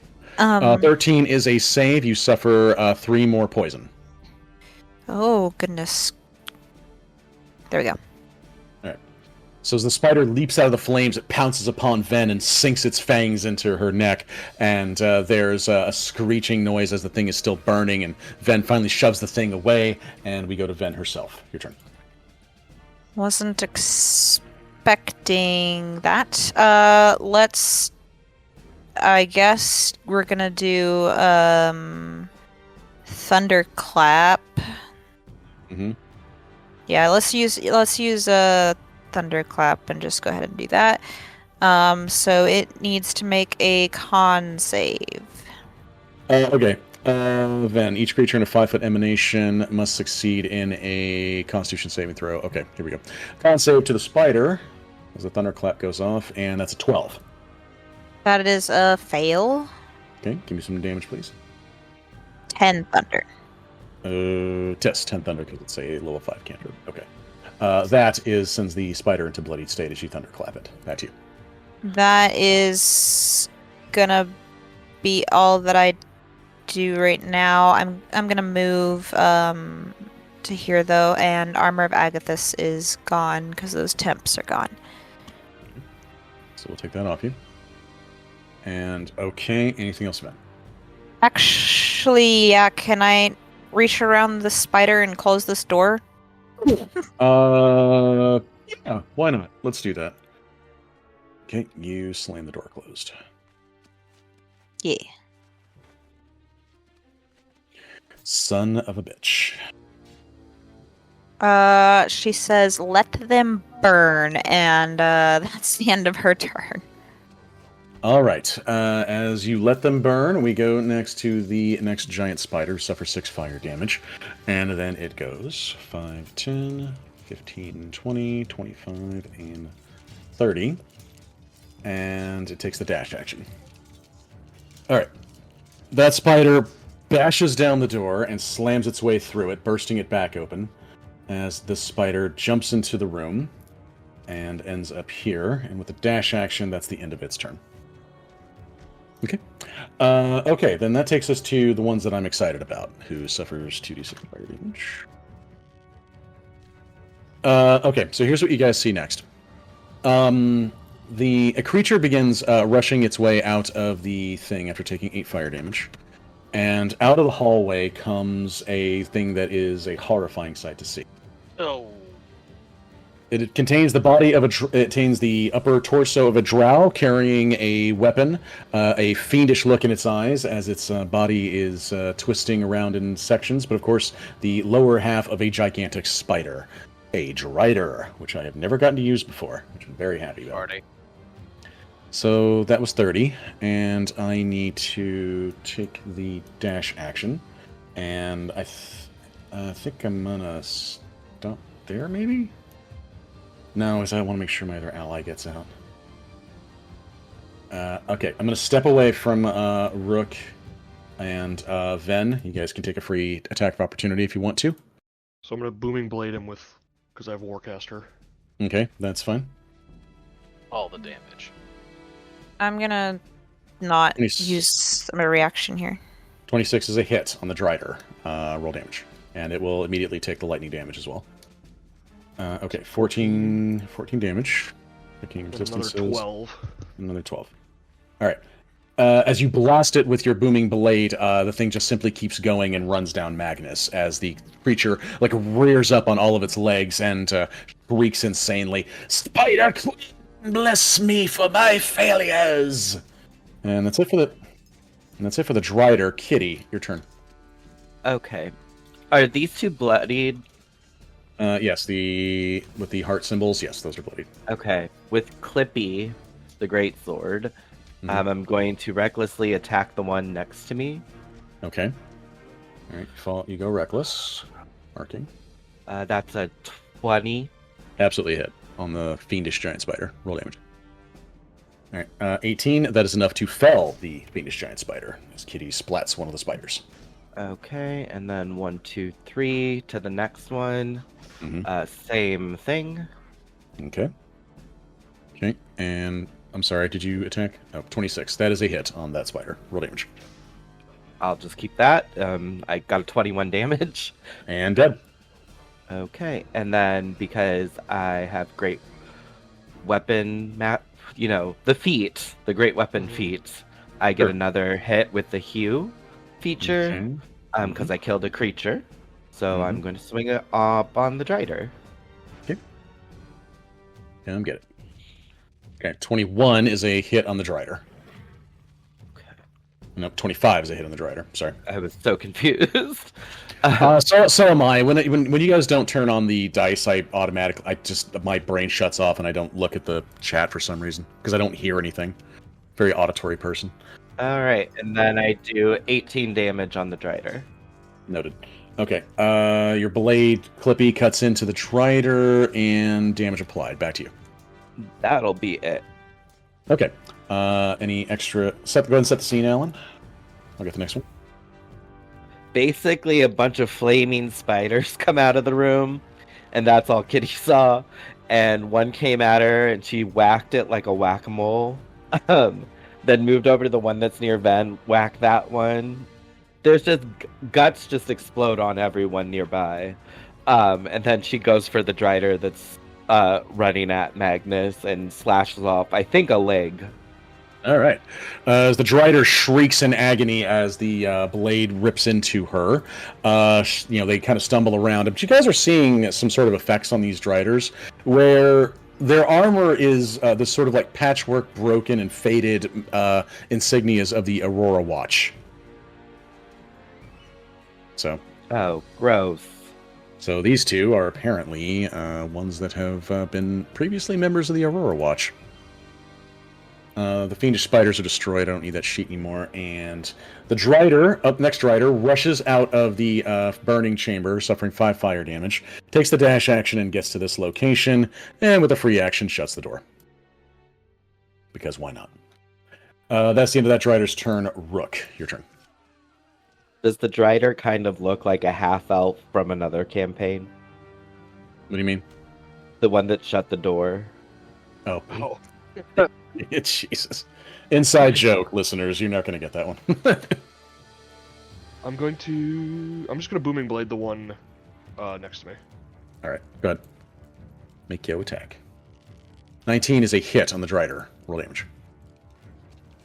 13 is a save. You suffer 3 more poison. Oh, goodness. There we go. Alright. So as the spider leaps out of the flames, it pounces upon Venn and sinks its fangs into her neck. And there's a screeching noise as the thing is still burning. And Venn finally shoves the thing away. And we go to Venn herself. Your turn. Wasn't expecting that. I guess we're gonna do Thunderclap. Mm-hmm. Yeah, let's use Thunderclap and just go ahead and do that. So it needs to make a con save. Okay. Then each creature in a 5-foot emanation must succeed in a Constitution saving throw. Okay, here we go. Con save to the spider as the thunderclap goes off, and that's a 12. That is a fail. Okay, give me some damage, please. 10 thunder. Test 10 thunder because it's a level 5 cantrip. Okay. That sends the spider into bloodied state as you thunderclap it. Back to you. That is gonna be all that I do right now. I'm gonna move to here though, and Armor of Agathis is gone because those temps are gone. So we'll take that off you. And okay, anything else, Venn? Actually, yeah, can I reach around the spider and close this door? Yeah, why not? Let's do that. Okay, you slam the door closed. Yeah. Son of a bitch. She says, let them burn, and that's the end of her turn. All right. As you let them burn, we go next to the next giant spider, suffer 6 fire damage. And then it goes 5, 10, 15, 20, 25, and 30. And it takes the dash action. All right. That spider bashes down the door and slams its way through it, bursting it back open, as the spider jumps into the room and ends up here. And with the dash action, that's the end of its turn. Okay. Okay, then that takes us to the ones that I'm excited about, who suffers 2d6 fire damage. Okay, so here's what you guys see next. A creature begins rushing its way out of the thing after taking 8 fire damage. And out of the hallway comes a thing that is a horrifying sight to see. Oh. It contains the body of it contains the upper torso of a drow carrying a weapon, a fiendish look in its eyes as its body is twisting around in sections, but of course the lower half of a gigantic spider, a drider, which I have never gotten to use before, which I'm very happy about. Party. So that was 30, and I need to take the dash action, and I think I'm gonna stop there, maybe? No, because I want to make sure my other ally gets out. Okay, I'm going to step away from Rook and Venn. You guys can take a free attack of opportunity if you want to. So I'm gonna booming blade him because I have Warcaster. Okay, that's fine. All the damage. I'm gonna not 20 use my reaction here. 26 is a hit on the Drider. Roll damage. And it will immediately take the lightning damage as well. Okay, 14 damage. Picking Another resistances. 12. Another 12. All right. As you blast it with your booming blade, the thing just simply keeps going and runs down Magnus as the creature rears up on all of its legs and shrieks insanely, "Spider Queen, bless me for my failures!" And that's it for the Drider. Kitty, your turn. Okay. Are these two bloodied? Yes, with the heart symbols, yes, those are bloodied. Okay. With Clippy, the great sword, I'm going to recklessly attack the one next to me. Okay. All right, you go reckless. Marking. That's a 20. Absolutely a hit on the fiendish giant spider. Roll damage. All right, 18. That is enough to fell the fiendish giant spider as Kitty splats one of the spiders. Okay, and then 1, 2, 3 to the next one. Same thing. Okay. Okay, and I'm sorry, did you attack? Oh, 26. That is a hit on that spider. Roll damage. I'll just keep that. I got a 21 damage. And dead. Okay, and then because I have great weapon the feat, the great weapon feat, I get another hit with the hew feature, because I killed a creature. So I'm going to swing it up on the Drider. Okay. Yeah, get it. Okay, 21 is a hit on the Drider. Okay. No, 25 is a hit on the Drider. Sorry. I was so confused. So am I. When you guys don't turn on the dice, my brain shuts off and I don't look at the chat for some reason because I don't hear anything. Very auditory person. All right, and then I do 18 damage on the Drider. Noted. Okay. Your blade clippy cuts into the Drider and damage applied. Back to you. That'll be it. Okay. Any extra? Go ahead and set the scene, Alan. I'll get the next one. Basically, a bunch of flaming spiders come out of the room, and that's all Kitty saw. And one came at her, and she whacked it like a whack-a-mole. Then moved over to the one that's near Venn, whacked that one. There's just guts just explode on everyone nearby. And then she goes for the Drider that's running at Magnus and slashes off, I think, a leg. All right. As the Drider shrieks in agony as the blade rips into her, they kind of stumble around. But you guys are seeing some sort of effects on these Driders where their armor is this sort of like patchwork, broken, and faded insignias of the Aurora Watch. So. Oh, gross. So these two are apparently ones that have been previously members of the Aurora Watch. The fiendish spiders are destroyed. I don't need that sheet anymore. And the Drider, next Drider, rushes out of the burning chamber, suffering 5 fire damage, takes the dash action and gets to this location, and with a free action, shuts the door. Because why not? That's the end of that Drider's turn. Rook, your turn. Does the Drider kind of look like a half-elf from another campaign? What do you mean? The one that shut the door? Oh. Jesus. Inside joke, listeners. You're not going to get that one. I'm just going to Booming Blade the one next to me. All right, go ahead. Make your attack. 19 is a hit on the Drider. Roll damage.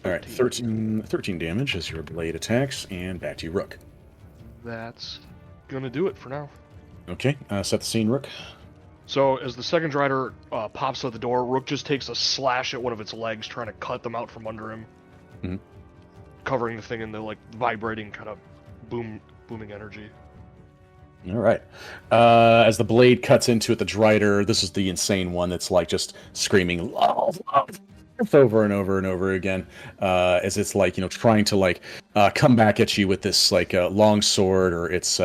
All right, 13 damage as your blade attacks, and back to you, Rook. That's going to do it for now. Okay, set the scene, Rook. So as the second Drider pops out the door, Rook just takes a slash at one of its legs, trying to cut them out from under him, covering the thing in the vibrating kind of booming energy. All right. As the blade cuts into it, the Drider, this is the insane one that's just screaming love, love, over and over and over again, as it's trying to come back at you with this long sword, or it's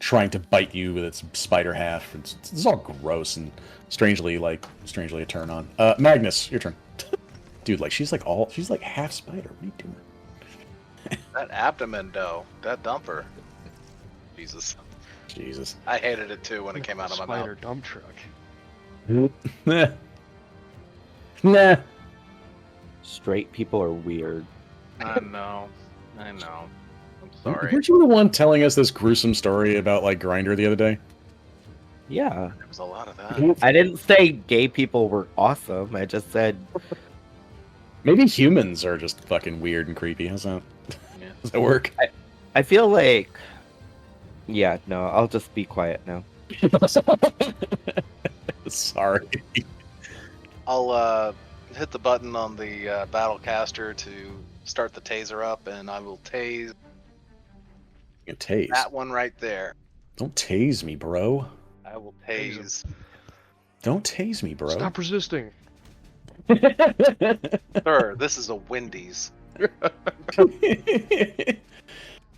trying to bite you with its spider half. It's all gross and strangely a turn on. Magnus, your turn. Dude, she's half spider. What are you doing? That abdomen dough, that dumper. Jesus. I hated it too when it came out of my mouth. Spider dump truck. Nah. Straight people are weird. I know. I'm sorry. Weren't you the one telling us this gruesome story about Grindr the other day? Yeah. There was a lot of that. I didn't say gay people were awesome. I just said maybe humans are just fucking weird and creepy. How's that? Yeah. Does that work? I feel like... Yeah, no, I'll just be quiet now. Sorry. I'll hit the button on the battlecaster to start the taser up, and I will tase that one right there. Don't tase me, bro. I will tase. Don't tase me, bro. Stop resisting. Sir, this is a Wendy's.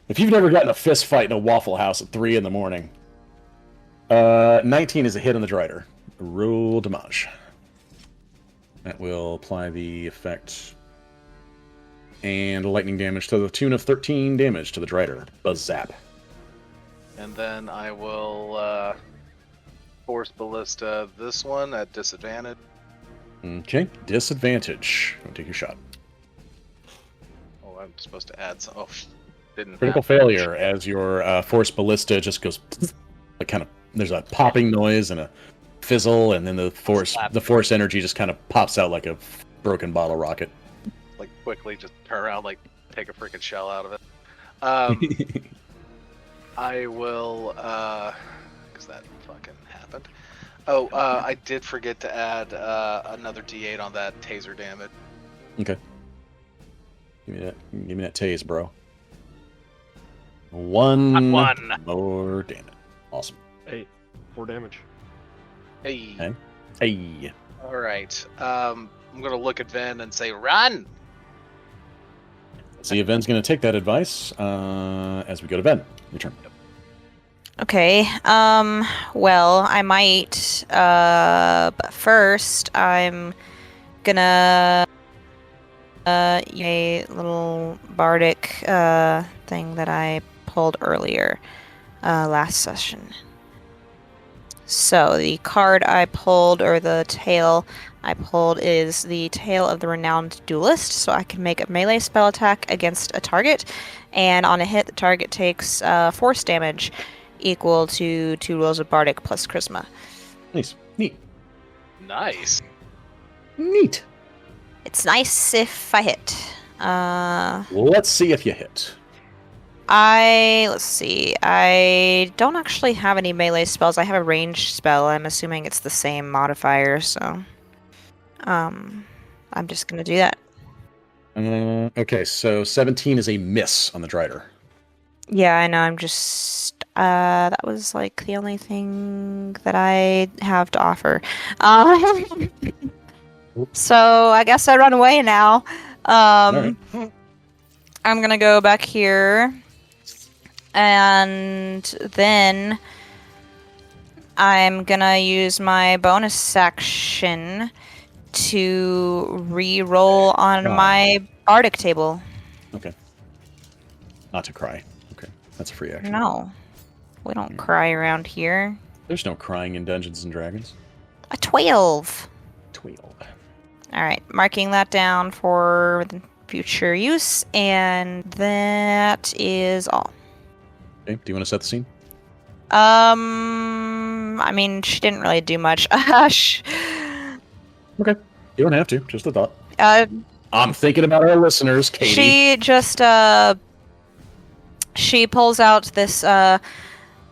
If you've never gotten a fist fight in a Waffle House at 3 in the morning, 19 is a hit on the Drider. Roll damage. That will apply the effect. And lightning damage to the tune of 13 damage to the Drider. Buzz zap. And then I will force ballista this one at disadvantage. Okay, disadvantage. Go take your shot. Oh, I'm supposed to add some. Oh, didn't. Critical failure as your force ballista just goes there's a popping noise and a fizzle, and then the force energy just kind of pops out like a broken bottle rocket. Quickly just turn around, take a freaking shell out of it. I will, because that fucking happened. Oh, I did forget to add another D8 on that taser damage. Okay. Give me that tase, bro. One more damage. Awesome. 8. 4 damage. Hey. Hey. All right. I'm gonna look at Venn and say, "Run!" See if Ven's going to take that advice as we go to Venn. Your turn. Okay. Well, I might. But first, I'm gonna a little bardic thing that I pulled earlier last session. So the card I pulled, or the tale I pulled, is the Tale of the Renowned Duelist. So I can make a melee spell attack against a target, and on a hit, the target takes force damage equal to 2 rolls of bardic plus charisma. Nice. Neat. Nice. Neat. It's nice if I hit. Let's see if you hit. Let's see. I don't actually have any melee spells. I have a ranged spell. I'm assuming it's the same modifier, so I'm just gonna do that. Okay, so 17 is a miss on the Drider. Yeah, I know. I'm just that was like the only thing that I have to offer. So I guess I run away now. Alright. I'm gonna go back here, and then I'm gonna use my bonus action to re-roll on my bardic table. Okay. Not to cry. Okay, that's a free action. No, we don't cry around here. There's no crying in Dungeons and Dragons. A 12. 12. All right, marking that down for the future use, and that is all. Okay, do you want to set the scene? I mean, she didn't really do much. Okay, you don't have to. Just a thought. Uh, I'm thinking about our listeners, Katie. she just she pulls out this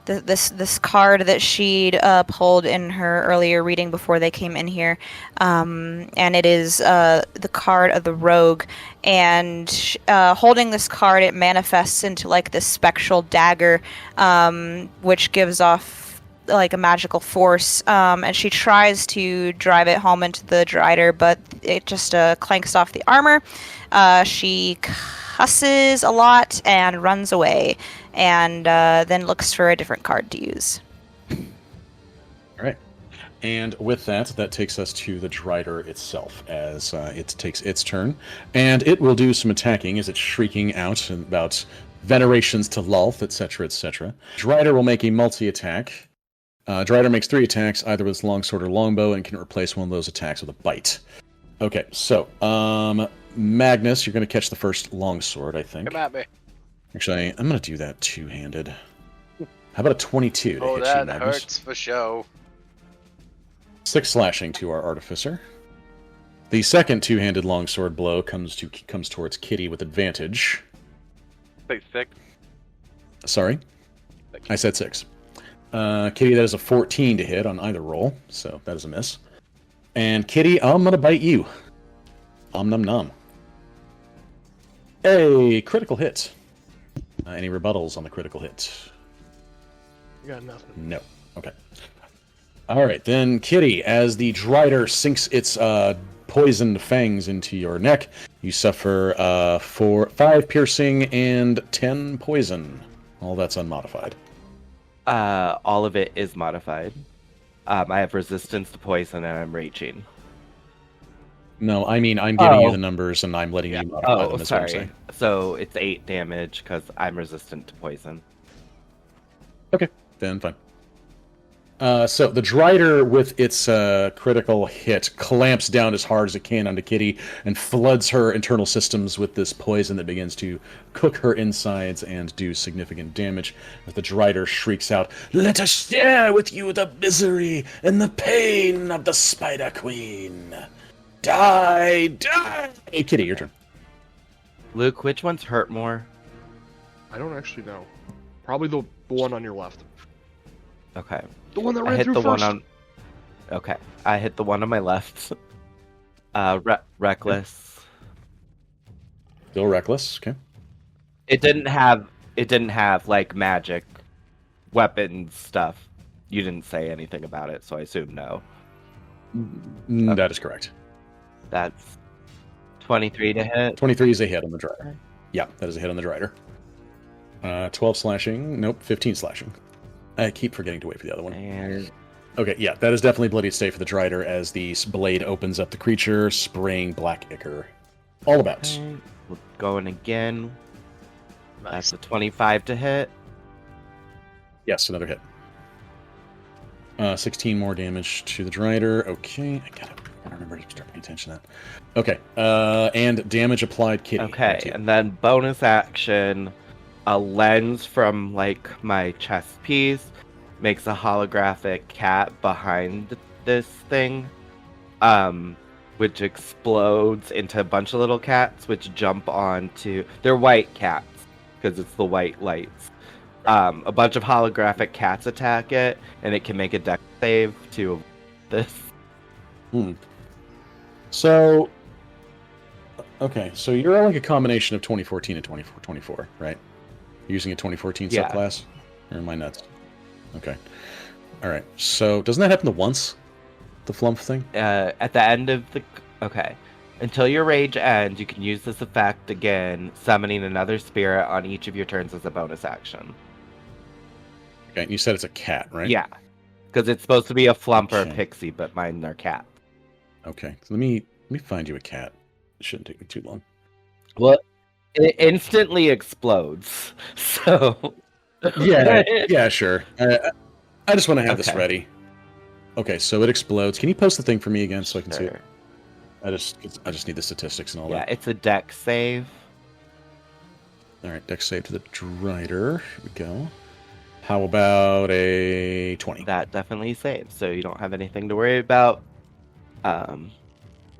this card that she'd pulled in her earlier reading before they came in here, and it is the card of the rogue. And holding this card, it manifests into like this spectral dagger, which gives off like a magical force. And she tries to drive it home into the Drider, but it just clanks off the armor. She cusses a lot and runs away, and then looks for a different card to use. All right. And with that, that takes us to the Drider itself, as it takes its turn. And it will do some attacking as it's shrieking out about venerations to Lulth, etc., etc. Drider will make a multi-attack. Drider makes 3 attacks, either with its longsword or longbow, and can replace one of those attacks with a bite. Okay, so, Magnus, you're going to catch the first longsword, I think. Come at me. Actually, I'm going to do that two-handed. How about a 22 to hit you, That Magnus? hurts for show. 6 slashing to our artificer. The second two-handed longsword blow comes towards Kitty with advantage. Say 6. Sorry, I said 6. Kitty, that is a 14 to hit on either roll, so that is a miss. And Kitty, I'm gonna bite you. Nom nom. A critical hit. Any rebuttals on the critical hit? You got nothing. No. Okay. All right, then, Kitty, as the Drider sinks its poisoned fangs into your neck, you suffer 5 piercing and 10 poison. All that's unmodified. All of it is modified. I have resistance to poison, and I'm raging. No, I mean, I'm giving you the numbers, and I'm letting you modify them, is what I'm sorry. saying. So it's 8 damage, because I'm resistant to poison. Okay, then fine. So the Drider, with its critical hit, clamps down as hard as it can onto Kitty and floods her internal systems with this poison that begins to cook her insides and do significant damage. As the Drider shrieks out, "Let us share with you the misery and the pain of the Spider Queen! Die! Die!" Hey, Kitty, your turn. Luke, which ones hurt more? I don't actually know. Probably the one on your left. Okay. The one that I ran hit through the first. one on. Okay, I hit the one on my left. Reckless. Still reckless, okay. It didn't have like magic weapons stuff. You didn't say anything about it, so I assume no. That is correct. That's 23 to hit. 23 is a hit on the Drider. Yeah, that is a hit on the Drider. 12 slashing. Nope, 15 slashing. I keep forgetting to wait for the other one. And Okay, yeah, that is definitely bloodied save for the Drider as the blade opens up the creature, spraying black ichor all about. okay, we're going again. Nice. That's a 25 to hit. Yes, another hit. 16 more damage to the Drider. Okay, I gotta remember to start paying attention to that. Okay, and damage applied, Kitty. Okay, and then bonus action, a lens from like my chest piece makes a holographic cat behind this thing, which explodes into a bunch of little cats, which jump onto. They're white cats because it's the white lights. A bunch of holographic cats attack it, and it can make a dex save to avoid this. So, okay, so you're like a combination of 2014 and 24, right? You're using a 2014 Yeah. subclass? Or am I nuts? Okay. Alright, so doesn't that happen to once? The flump thing? At the end of the... Okay. Until your rage ends, you can use this effect again, summoning another spirit on each of your turns as a bonus action. Okay, and you said it's a cat, right? Yeah. Because it's supposed to be a flump or a Okay. pixie, but mine are cat. Okay, so let me find you a cat. It shouldn't take me too long. Well, it instantly explodes, so... Yeah, sure. I just want to have this Okay. ready. Okay, so it explodes. Can you post the thing for me again so I can see it? Sure. I just need the statistics and all Yeah, that. it's a dex save. All right, dex save to the Drider. Here we go. How about a 20? That definitely saves, so you don't have anything to worry about. Yeah,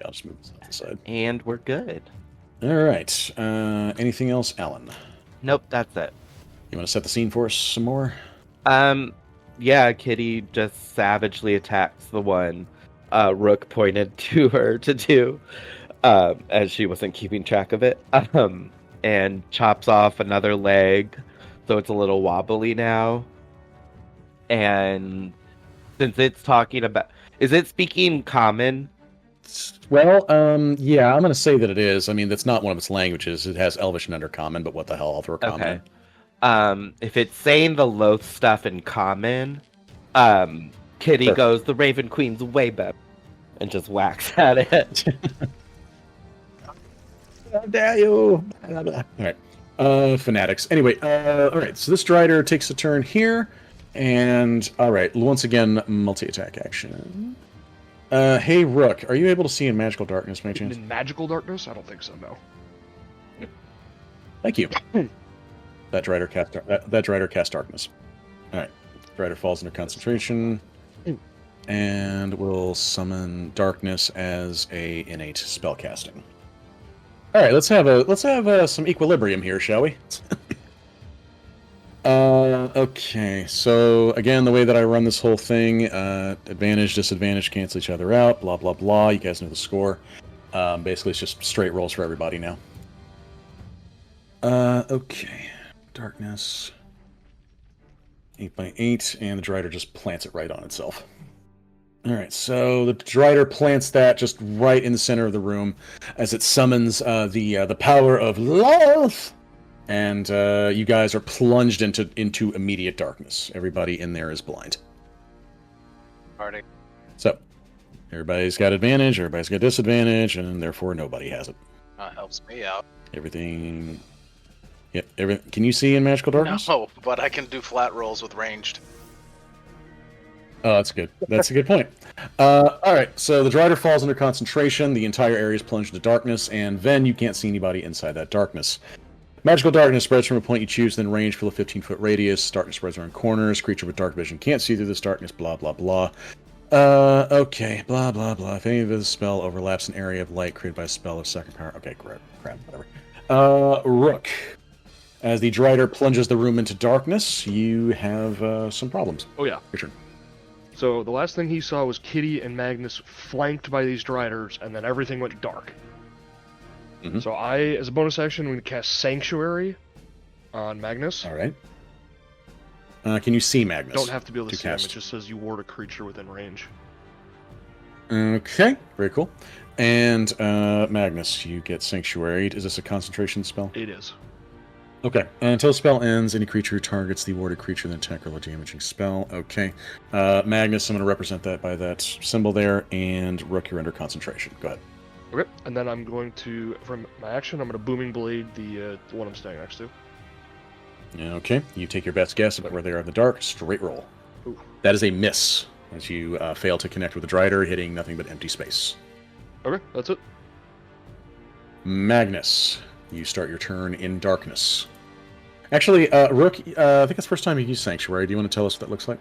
I'll just move this off the side. And we're good. All right. Anything else, Alan? Nope, that's it. You want to set the scene for us some more? Yeah, Kitty just savagely attacks the one Rook pointed to her to do, as she wasn't keeping track of it, and chops off another leg, so it's a little wobbly now. And since it's talking about... Is it speaking common? Well, yeah, I'm going to say that it is. I mean, that's not one of its languages. It has Elvish and Undercommon, but what the hell, I'll throw common in. If it's saying the loath stuff in common, Kitty Sure. goes, "The Raven Queen's way better," and just whacks at it. How dare you? All right. Fanatics. Anyway, all right, so this Drider takes a turn here, and all right, once again, multi-attack action. Hey, Rook, are you able to see in magical darkness, by chance? In magical darkness? I don't think so, no. Thank you. That Drider cast darkness. All right, Drider falls under concentration, and will summon darkness as a innate spell casting. All right, let's have some equilibrium here, shall we? Okay. So again, the way that I run this whole thing, advantage, disadvantage cancel each other out. Blah blah blah. You guys know the score. Basically, it's just straight rolls for everybody now. Okay. Darkness. 8x8, and the Drider just plants it right on itself. Alright, so the Drider plants that just right in the center of the room as it summons the power of love, and you guys are plunged into immediate darkness. Everybody in there is blind. Party. So, everybody's got advantage, everybody's got disadvantage, and therefore nobody has it. Helps me out. Everything... Yep, can you see in magical darkness? No, but I can do flat rolls with ranged. Oh, that's good. That's a good point. All right, so the Drider falls under concentration. The entire area is plunged into darkness, and Venn, you can't see anybody inside that darkness. Magical darkness spreads from a point you choose within range for a 15-foot radius. Darkness spreads around corners. Creature with dark vision can't see through this darkness. Blah blah blah. Okay. Blah blah blah. If any of this spell overlaps an area of light created by a spell of second power. Okay, crap. Whatever. Rook. As the Drider plunges the room into darkness, you have some problems. Oh yeah. Your turn. So the last thing he saw was Kitty and Magnus flanked by these Driders, and then everything went dark. Mhm. So I, as a bonus action, I'm going to cast Sanctuary on Magnus. All right. Can you see Magnus? Don't have to be able to see him, cast. it just says you ward a creature within range. Okay, very cool. And Magnus, you get Sanctuary. Is this a concentration spell? It is. Okay. And until spell ends, any creature who targets the warded creature then attack or damaging spell. Okay. Magnus, I'm going to represent that by that symbol there. And Rook, you're under concentration. Go ahead. Okay, and then I'm going to, from my action, I'm going to Booming Blade the one I'm standing next to. Okay. You take your best guess about where they are in the dark. Straight roll. Ooh. That is a miss, as you fail to connect with the Drider, hitting nothing but empty space. Okay, that's it. Magnus, you start your turn in darkness. Actually, Rook, I think it's the first time you use Sanctuary. Do you want to tell us what that looks like?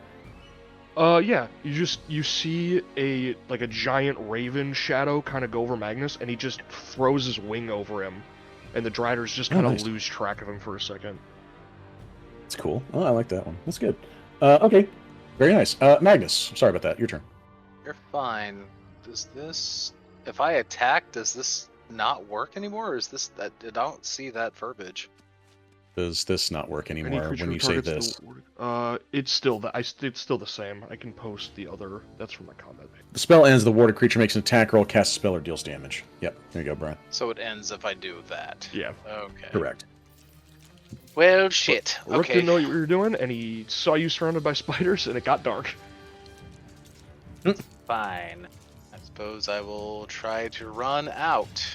Yeah, you see a giant raven shadow kind of go over Magnus, and he just throws his wing over him, and the Driders just kind of nice. lose track of him for a second. That's cool. Oh, I like that one. That's good. Okay, very nice. Magnus, sorry about that. Your turn. You're fine. Does this... If I attack, does this not work anymore, or is this... I don't see that verbiage. Does this not work Any anymore creature when who you say targets this? it's still the same. I can post the other. That's from my combat page. The spell ends, the warded creature makes an attack roll, casts a spell, or deals damage. Yep, there you go, Brian. So it ends if I do that. Yeah. Okay. Correct. Well, shit. Rook Okay. didn't know what you were doing, and he saw you surrounded by spiders, and it got dark. Fine. I suppose I will try to run out.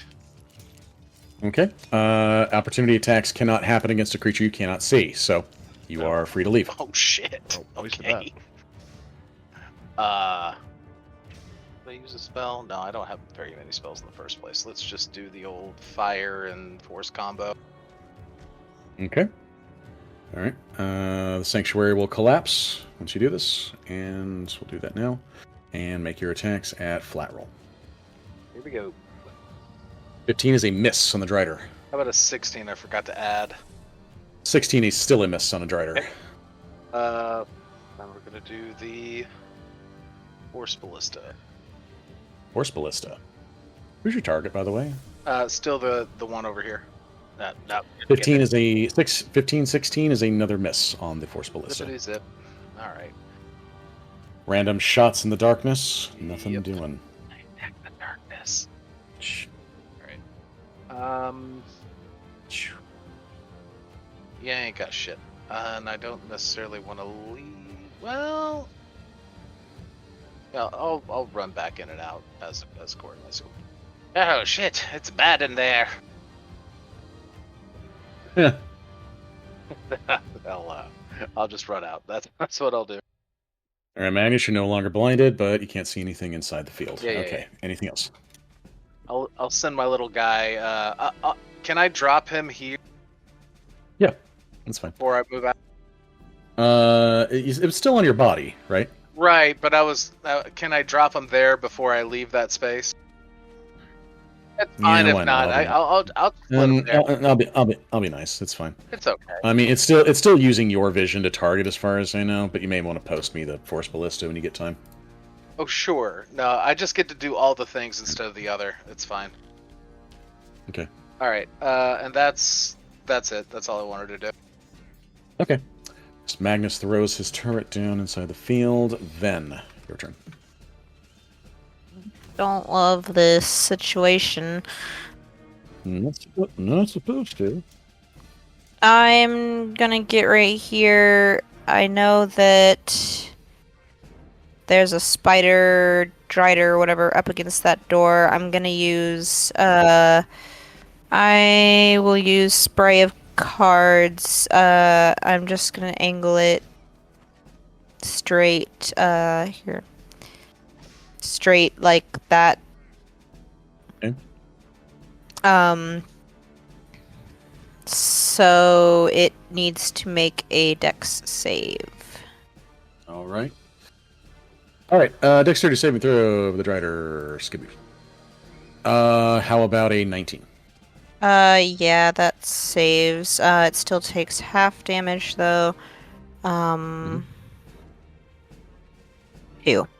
Okay. Opportunity attacks cannot happen against a creature you cannot see, so you are free to leave. Oh, shit. Oh, wasted Okay. Did I use a spell? No, I don't have very many spells in the first place. Let's just do the old fire and force combo. Okay. All right. The Sanctuary will collapse once you do this, and we'll do that now. And make your attacks at flat roll. Here we go. 15 is a miss on the Drider. How about a 16? I forgot to add. 16 is still a miss on a Drider. Okay. Then we're gonna do the Force Ballista. Force Ballista. Who's your target, by the way? Still the one over here. No. 15 is a 15, 16 is another miss on the Force Ballista. Zippity zip. All right. Random shots in the darkness. Nothing Yep. doing. Attack the darkness. Shh. All right. Yeah, I ain't got shit. And I don't necessarily want to leave. Well, yeah, I'll run back in and out as accordingly. Oh shit! It's bad in there. Yeah. I'll just run out. That's what I'll do. All right, Magnus, you're no longer blinded, but you can't see anything inside the field. Yeah, okay. Anything else? I'll send my little guy. Can I drop him here Yeah, that's fine. before I move out? It's still on your body, right? Right, but I was. Can I drop him there before I leave that space? It's fine if why not. I'll split him there. I'll be nice. It's fine. It's okay. I mean, it's still using your vision to target, as far as I know. But you may want to post me the Force Ballista when you get time. Oh sure. No, I just get to do all the things instead of the other. It's fine. Okay. All right. And that's it. That's all I wanted to do. Okay. So Magnus throws his turret down inside the field. Venn, your turn. Don't love this situation. Not supposed to. I'm gonna get right here. I know that there's a spider, drider, whatever, up against that door. I'm gonna use, I will use spray of cards. I'm just gonna angle it straight, here. Straight like that. Okay. So it needs to make a dex save. All right. Dexterity saving throw of the Drider. Skibby. How about a 19? Yeah, that saves. It still takes half damage though. 2.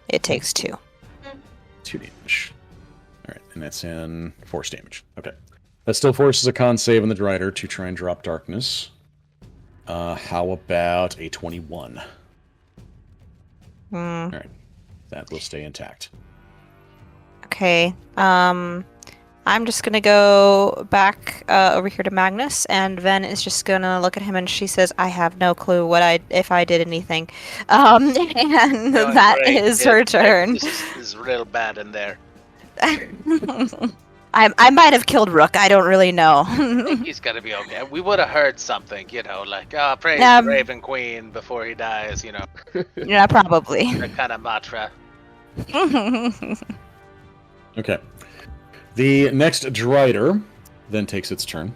It takes 2. 2 damage. Alright, and that's in force damage. Okay. That still forces a con save on the Drider to try and drop darkness. How about a 21? Alright. That will stay intact. Okay. I'm just gonna go back over here to Magnus, and Venn is just gonna look at him, and she says, "I have no clue if I did anything." And Doing that great, is kid. her turn. This is real bad in there. I might have killed Rook. I don't really know. I think he's gonna be okay. We would have heard something, like, oh, praise the Raven Queen before he dies, Yeah, probably. that kind of mantra. Okay. The next Drider then takes its turn.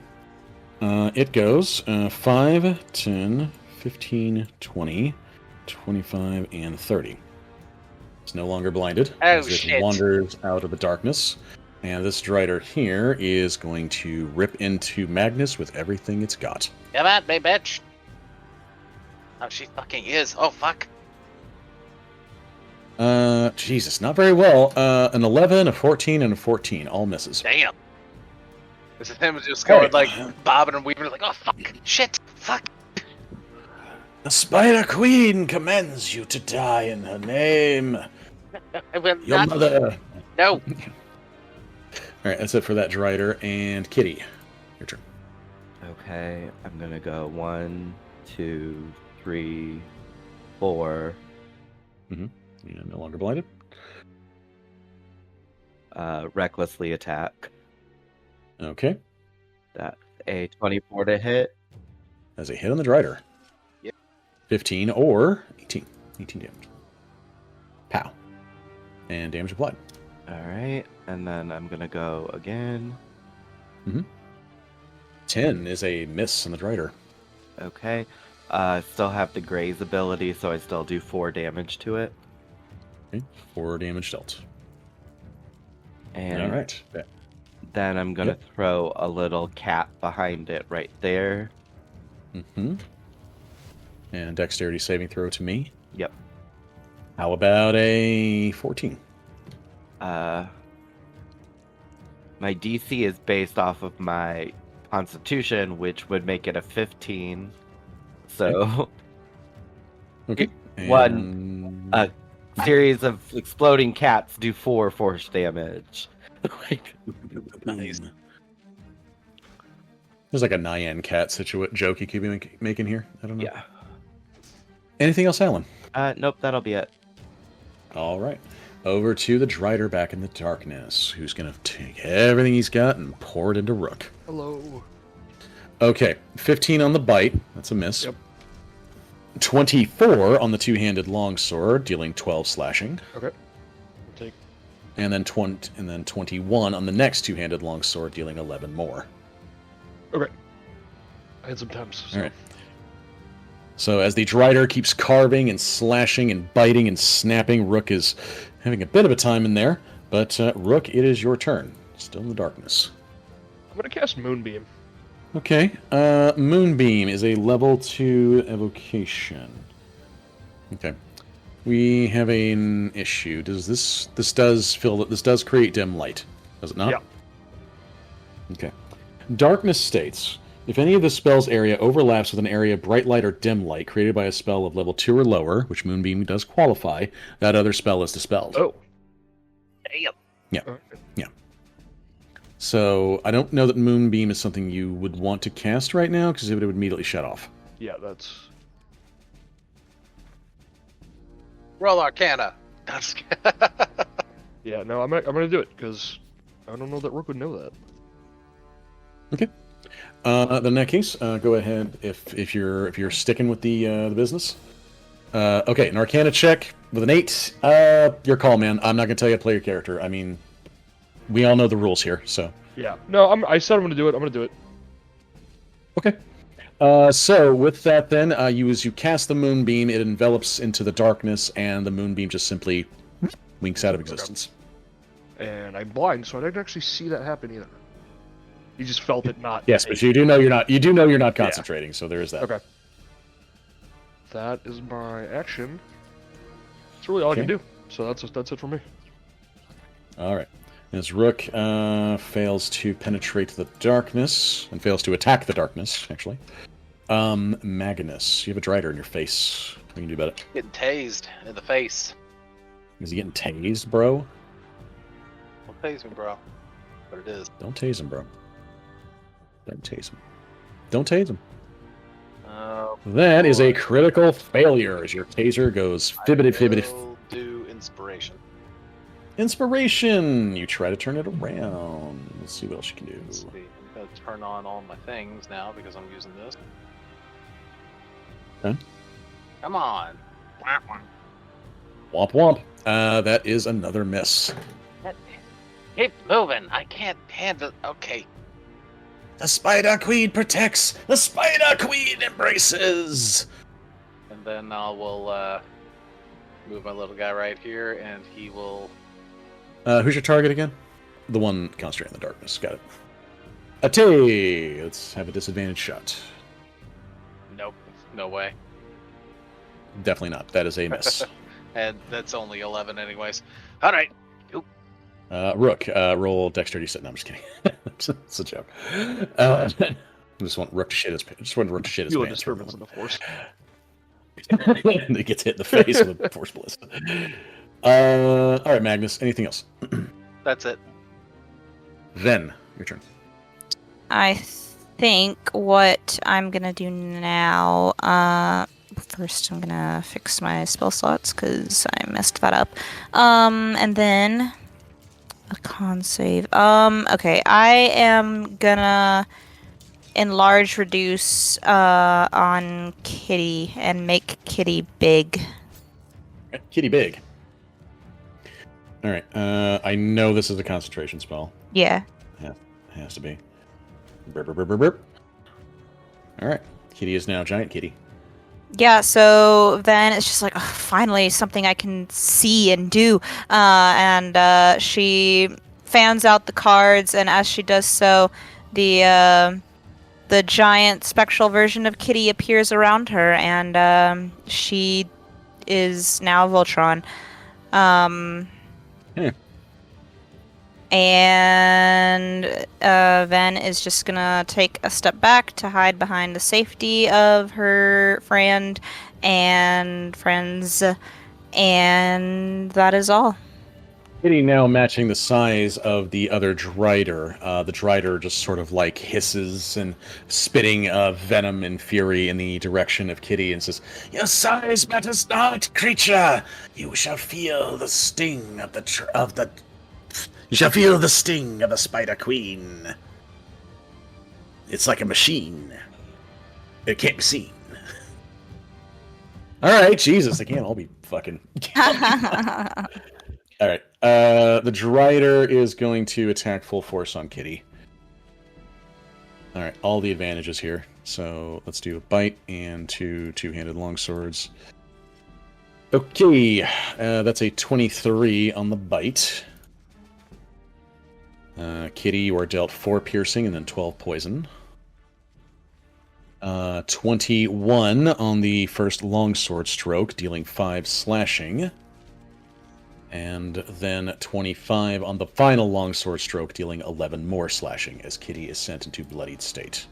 It goes 5, 10, 15, 20, 25, and 30. It's no longer blinded Oh, as shit. it wanders out of the darkness. And this Drider here is going to rip into Magnus with everything it's got. Come at me, bitch. Oh, she fucking is. Oh, fuck. Jesus, not very well. An 11, a 14, and a 14. All misses. Damn. This is him just going, Alright. like, bobbing and weaving, like, oh, fuck. Shit. Fuck. The Spider Queen commends you to die in her name. I will Your not. mother. No. Alright, that's it for that Drider. And Kitty, your turn. Okay, I'm gonna go 1, 2, 3, 4. You're no longer blinded. Recklessly attack. Okay. That's a 24 to hit. As a hit on the Drider. Yep. 15 or 18. 18 damage. Pow. And damage applied. Alright, and then I'm gonna go again. 10 is a miss on the Drider. Okay. I still have the graze ability, so I still do 4 damage to it. Okay. 4 damage dealt. And Alright. then I'm gonna throw a little cat behind it right there. And dexterity saving throw to me. Yep. How about a 14? My DC is based off of my constitution, which would make it a 15. So Okay. One, series of exploding cats do 4 force damage. Nice. There's like a Nyan cat joke you could be making here. I don't know. Yeah. Anything else, Alan? Nope, that'll be it. All right. Over to the Drider back in the darkness, who's going to take everything he's got and pour it into Rook. Hello. Okay. 15 on the bite. That's a miss. Yep. 24 on the two-handed longsword, dealing 12 slashing. Okay. I'll take. And then 21 on the next two-handed longsword, dealing 11 more. Okay. I had some temps. So. All right. So as the Drider keeps carving and slashing and biting and snapping, Rook is having a bit of a time in there. But Rook, it is your turn. Still in the darkness. I'm gonna cast Moonbeam. Okay. Moonbeam is a level 2 evocation. Okay. We have an issue. Does this does create dim light? Does it not? Yeah. Okay. Darkness states, if any of the spell's area overlaps with an area of bright light or dim light created by a spell of level 2 or lower, which Moonbeam does qualify, that other spell is dispelled. Oh. Damn. Yeah. Okay. Yeah. So I don't know that Moonbeam is something you would want to cast right now, because it would immediately shut off. Yeah, that's. Roll Arcana. Yeah, no, I'm gonna do it because I don't know that Rook would know that. Okay. Then in that case, go ahead if you're sticking with the business. Okay, an Arcana check with an 8. Your call, man. I'm not gonna tell you how to play your character. I mean, we all know the rules here, so. Yeah. No, I said I'm gonna do it. I'm gonna do it. Okay. So with that, then as you cast the Moonbeam, it envelops into the darkness, and the Moonbeam just simply winks out of existence. And I'm blind, so I didn't actually see that happen either. You just felt it not. Yes, but you do know you're not. You do know you're not concentrating, so there is that. Okay. That is my action. That's really all I can do. So that's it for me. All right. As Rook fails to penetrate the darkness and fails to attack the darkness, actually. Magnus, you have a Drider in your face. What can you do about it? Getting tased in the face. Is he getting tased, bro? tase me, bro. But it is. Don't tase him, bro. Don't tase him. Don't tase him. That is a critical failure as your taser goes fibbity. We'll do inspiration. Inspiration! You try to turn it around. Let's see what else you can do. Let's see. I'm gonna turn on all my things now because I'm using this. Okay. Come on. Womp womp. That is another miss. Keep moving. I can't handle. Okay. The Spider Queen protects. The Spider Queen embraces. And then I will move my little guy right here, and he will. Who's your target again? The one concentrating in the darkness. Got it. Ate. Let's have a disadvantage shot. Nope. No way. Definitely not. That is a miss. And that's only 11 anyways. All right. Rook, roll dexterity set. No, I'm just kidding. It's a joke. I just want Rook to shit his pants. Feel a pants. disturbance in the force. And he gets hit in the face with a force blast. All right, Magnus. Anything else? That's it. Then your turn. I think what I'm gonna do now. First, I'm gonna fix my spell slots because I messed that up. And then a con save. Okay, I am gonna enlarge reduce on Kitty and make Kitty big. Okay, Kitty big. All right. I know this is a concentration spell. Yeah. Yeah, it has to be. Burp, burp, burp, burp, burp. All right. Kitty is now giant Kitty. Yeah, so then it's just like, oh, finally something I can see and do. And she fans out the cards, and as she does so, the giant spectral version of Kitty appears around her, and she is now Voltron. And Venn is just gonna take a step back to hide behind the safety of her friend and friends, and that is all. Kitty now matching the size of the other Drider. The Drider just sort of like hisses and spitting venom and fury in the direction of Kitty and says, "Your size matters not, creature. You shall feel the sting of the You shall feel the sting of the Spider Queen. It's like a machine. It can't be seen." All right, Jesus, they can't all be fucking. All right, the Drider is going to attack full force on Kitty. All right, all the advantages here. So let's do a bite and two-handed longswords. Okay, that's a 23 on the bite. Kitty, you are dealt 4 piercing and then 12 poison. 21 on the first longsword stroke, dealing 5 slashing. And then 25 on the final longsword stroke, dealing 11 more slashing, as Kitty is sent into bloodied state.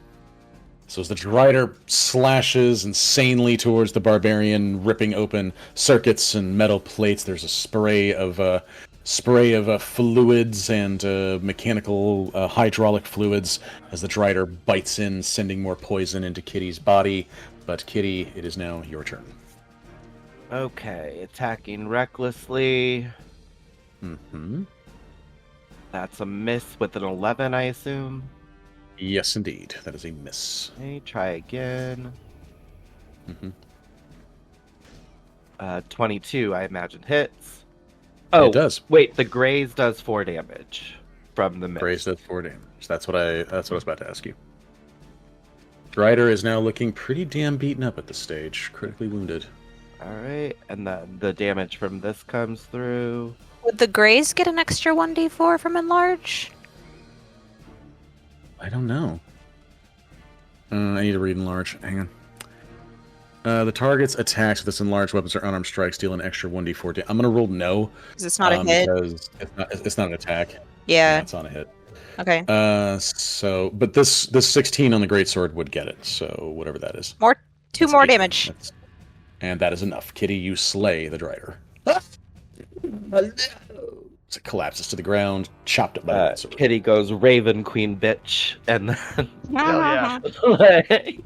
So as the Drider slashes insanely towards the barbarian, ripping open circuits and metal plates, there's a spray of fluids and mechanical hydraulic fluids as the Drider bites in, sending more poison into Kitty's body. But Kitty, it is now your turn. Okay, attacking recklessly. Mm-hmm. That's a miss with an 11, I assume. Yes, indeed. That is a miss. Okay, try again. Mm-hmm. 22, I imagine, hits. Oh, it does. Wait, the graze does 4 damage from the miss. Graze does 4 damage. That's what I was about to ask you. Drider is now looking pretty damn beaten up at this stage, critically wounded. Alright, and then the damage from this comes through. Would the Greys get an extra 1d4 from Enlarge? I don't know. I need to read Enlarge. Hang on. The target's attacks with this enlarged weapons or unarmed strikes deal an extra 1d4 I'm going to roll no. Because it's not a hit? Because it's not an attack. Yeah. It's not a hit. Okay. But this 16 on the greatsword would get it, so whatever that is. Two more damage. And that is enough. Kitty, you slay the Drider. as it collapses to the ground, chopped up by the longsword. Kitty goes Raven Queen bitch, and then Hell yeah. like,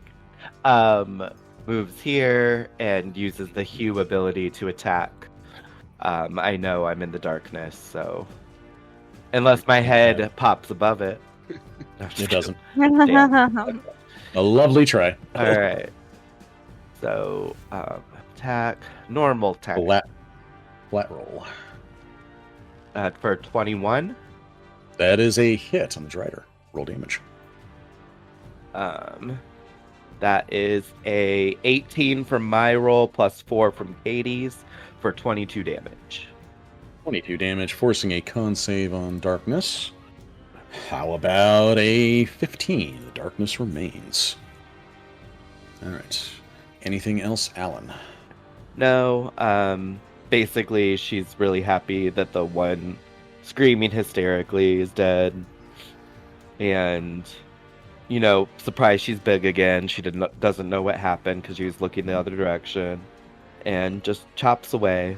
moves here and uses the hue ability to attack. I know I'm in the darkness, so unless my head pops above it. No, It doesn't. Damn. A lovely try. All right. So attack, normal attack Flat roll. for 21. That is a hit on the Drider. Roll damage. That is a 18 from my roll plus 4 from Katie's for 22 damage. 22 damage, forcing a con save on darkness. How about a 15? The darkness remains. Alright. Anything else, Alan? No, basically she's really happy that the one screaming hysterically is dead. And, you know, surprised she's big again. She doesn't know what happened because she was looking the other direction. And just chops away.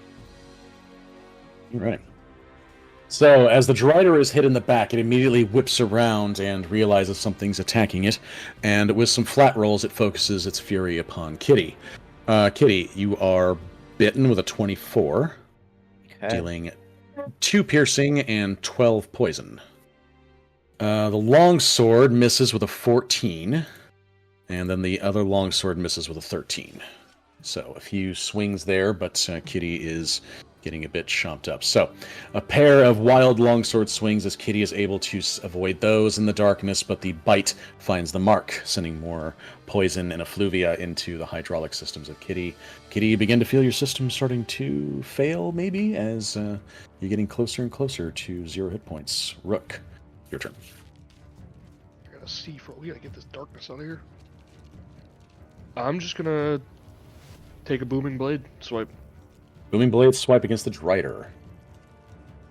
Alright. So, as the Drider is hit in the back, it immediately whips around and realizes something's attacking it. And with some flat rolls, it focuses its fury upon Kitty. Kitty, you are bitten with a 24, Okay. dealing 2 piercing and 12 poison. The longsword misses with a 14, and then the other longsword misses with a 13. So a few swings there, but Kitty is getting a bit chomped up. So a pair of wild longsword swings as Kitty is able to avoid those in the darkness, but the bite finds the mark, sending more poison and effluvia into the hydraulic systems of Kitty. Kitty, you begin to feel your system starting to fail, maybe, as you're getting closer and closer to 0 hit points. Rook, your turn. I gotta see for. We gotta get this darkness out of here. I'm just gonna take a booming blade swipe. Booming blade swipe against the Drider.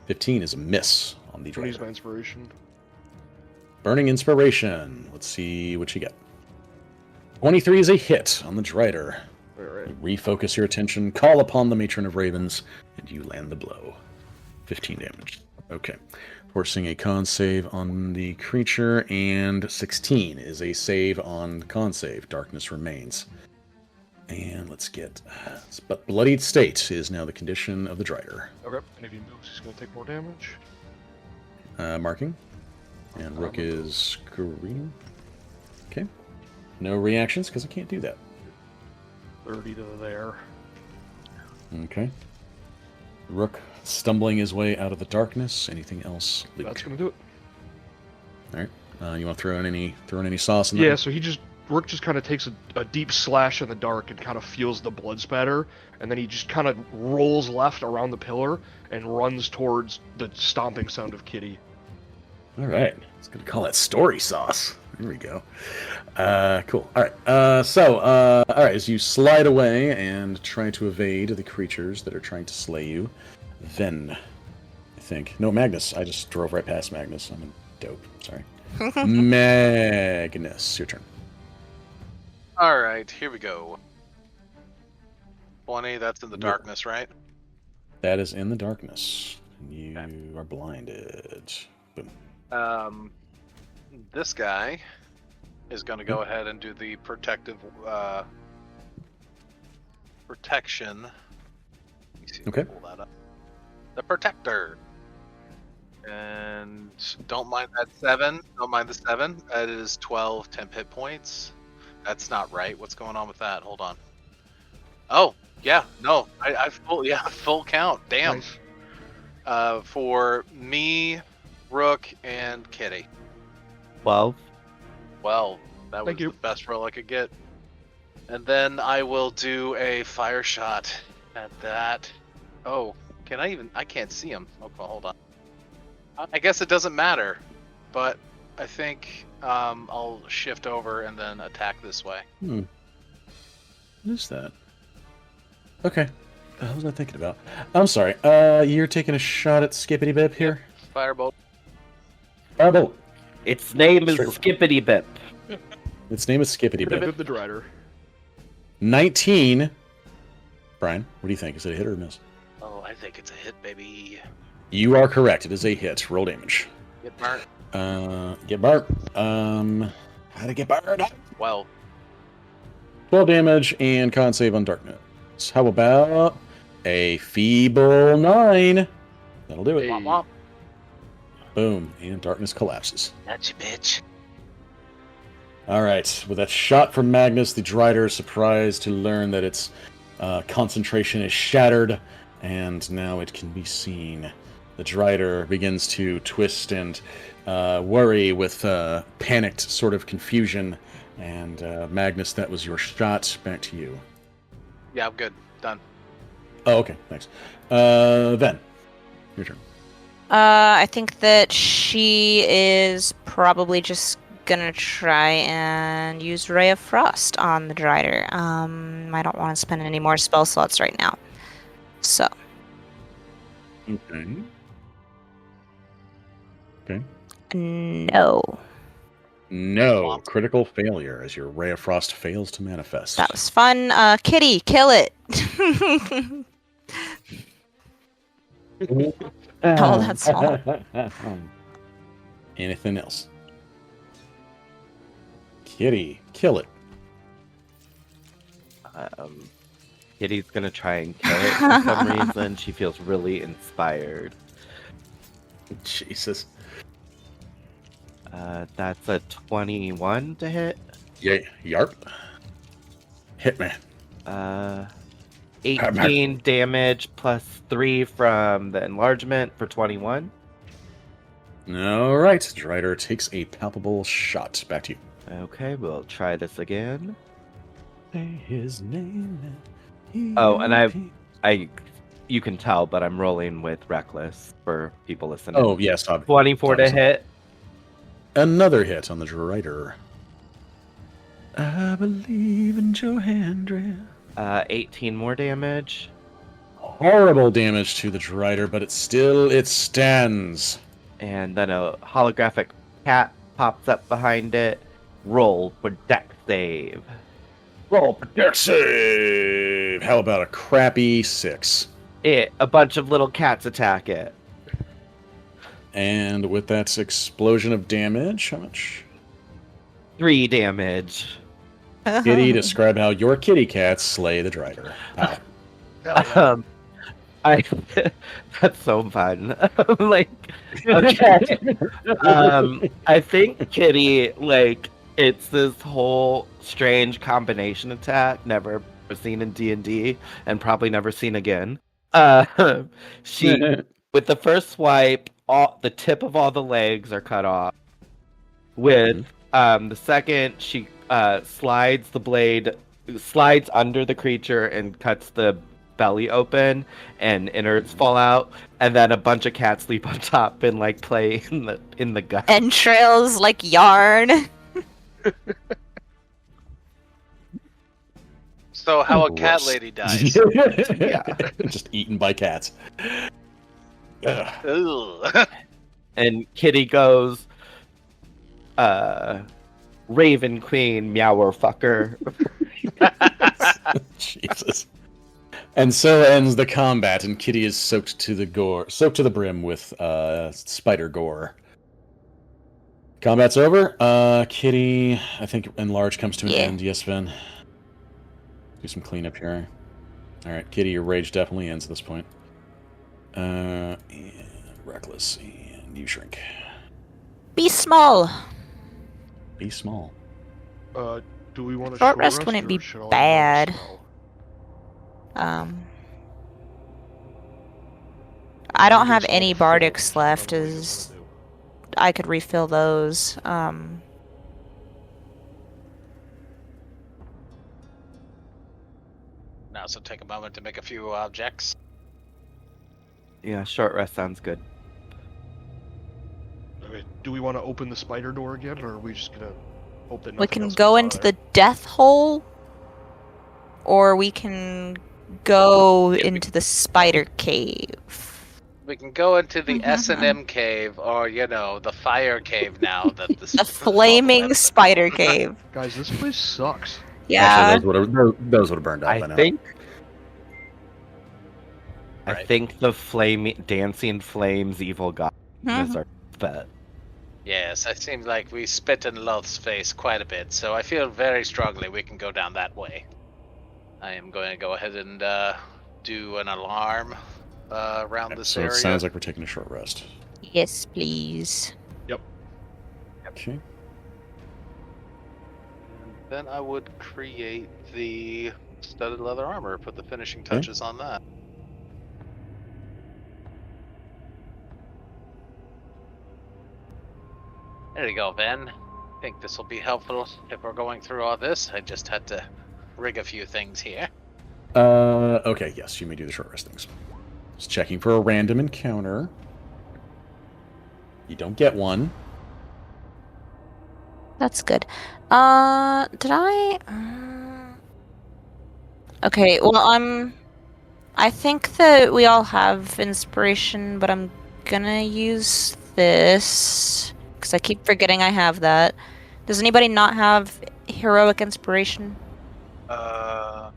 15 is a miss on the Use my Drider. inspiration. Burning Inspiration. Let's see what you get. 23 is a hit on the Drider. Alright. You refocus your attention, call upon the Matron of Ravens, and you land the blow. 15 damage. Okay. Forcing a con save on the creature, and 16 is a save on con save. Darkness remains. And let's get... But Bloodied State is now the condition of the Drider. Okay. And if he moves, he's gonna take more damage. Marking. And Rook is green. Okay. No reactions, because I can't do that. 30 to there. Okay. Rook stumbling his way out of the darkness. Anything else, Luke? That's gonna do it. All right. You want to throw in any sauce in there? Yeah, so Rook just kind of takes a deep slash in the dark and kind of feels the blood spatter, and then he just kind of rolls left around the pillar and runs towards the stomping sound of Kitty. All right. I was going to call that story sauce. There we go. Cool. All right. All right. As you slide away and try to evade the creatures that are trying to slay you, Venn, I think. No, Magnus. I just drove right past Magnus. I'm a dope. Sorry. Magnus, your turn. Alright, here we go. 20, that's in the darkness, right? That is in the darkness. You are blinded. Boom. This guy is going to go ahead and do the protective protection. Let me see if I Okay. can pull that up. The protector. And don't mind that 7. Don't mind the 7. That is 12 temp hit points. That's not right. What's going on with that? Hold on. Oh, yeah. No, I full count. Damn. Nice. For me, Rook, and Kitty. 12. Well, that was Thank you. the best roll I could get. And then I will do a fire shot at that. Oh, can I even? I can't see him. Okay, hold on. I guess it doesn't matter, but I think I'll shift over and then attack this way. What is that? Okay. What the hell was I thinking about? I'm sorry. You're taking a shot at Skippity Bip here? Firebolt. Firebolt. Its name is Straight- Skippity Bip. Its name is Skippity Bip. Bip the Drider. 19. Brian, what do you think? Is it a hit or a miss? Oh, I think it's a hit, baby. You are correct. It is a hit. Roll damage. Get burnt. Get burnt. How to get burnt? Well, 12 damage and con save on darkness. How about a feeble 9? That'll do it. Hey. womp womp. Boom. And darkness collapses. Gotcha, bitch. All right. With that shot from Magnus, the Drider is surprised to learn that its concentration is shattered, and now it can be seen. The Drider begins to twist and worry with panicked sort of confusion. And Magnus, that was your shot. Back to you. Yeah, I'm good. Done. Oh, okay. Thanks. Venn, your turn. I think that she is probably just gonna try and use Ray of Frost on the Drider. I don't want to spend any more spell slots right now. So. Okay. Okay. No. No. Critical failure as your Ray of Frost fails to manifest. That was fun. Kitty, kill it. Oh, that's all. Anything else? Kitty, kill it. Kitty's gonna try and kill it for some reason. She feels really inspired. Jesus. That's a 21 to hit. Yeah, yarp. Hit me. 18 damage plus 3 from the enlargement for 21. All right. Drider takes a palpable shot. Back to you. Okay, we'll try this again. Say his name. Oh, and you can tell, but I'm rolling with Reckless for people listening. Oh, yes. 24 to hit. Another hit on the Drider. I believe in Johandria. 18 more damage. Horrible damage to the Drider, but it stands. And then a holographic cat pops up behind it. Roll for deck save. Roll for dex save. How about a crappy 6? A bunch of little cats attack it. And with that explosion of damage, how much? 3 damage. Kitty, describe how your kitty cats slay the Drider. Wow. Hell yeah. That's so fun. Like, okay. I think Kitty, like, it's this whole strange combination attack, never seen in D&D, and probably never seen again. She, with the first swipe, the tip of all the legs are cut off. With the second, she slides the blade, slides under the creature and cuts the belly open, and innards fall out. And then a bunch of cats leap on top and like play in the gut. Entrails like yarn. So how a cat Gross. lady dies. Yeah. Just eaten by cats. Ugh. Ugh. And Kitty goes, Raven Queen, meower fucker. Jesus. And so ends the combat, and Kitty is soaked to the brim with spider gore. Combat's over. Kitty, I think Enlarge comes to an end. Yes, Venn. Do some cleanup here. All right, Kitty, your rage definitely ends at this point. And Reckless, and you shrink. Be small. Be small. Do we want to Short rest wouldn't be bad. I don't have any bardics left, as I could refill those. Now, so take a moment to make a few objects. Yeah, short rest sounds good. Okay, do we want to open the spider door again, or are we just gonna hope that We nothing can else go comes into out the death hole, or we can go into the spider cave. We can go into the S&M cave, or, you know, the fire cave now. That this The flaming spider cave. Guys, this place sucks. Yeah. Actually, those would have burned up by I now. think I Right. think the dancing flames evil god is our bet. Yes, it seems like we spit in Loth's face quite a bit, so I feel very strongly we can go down that way. I am going to go ahead and do an alarm around this So area. it sounds like we're taking a short rest. Yes, please. Okay. Then I would create the studded leather armor, put the finishing touches on that. There you go, Venn. I think this will be helpful if we're going through all this. I just had to rig a few things here. Okay, yes, you may do the short rest things. Just checking for a random encounter. You don't get one. That's good. Did I? Okay, well, I think that we all have inspiration, but I'm gonna use this because I keep forgetting I have that. Does anybody not have heroic inspiration? I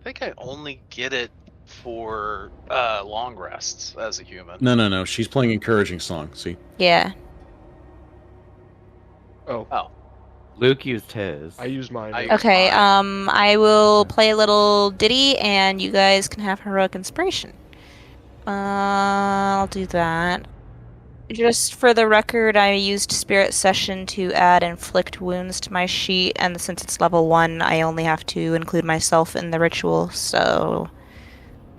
think I only get it for long rests as a human. No. She's playing encouraging song. See? Yeah. Oh, Luke used his. I used mine. Okay. I will play a little ditty, and you guys can have heroic inspiration. I'll do that. Just for the record, I used Spirit Session to add inflict wounds to my sheet, and since it's level 1, I only have to include myself in the ritual, so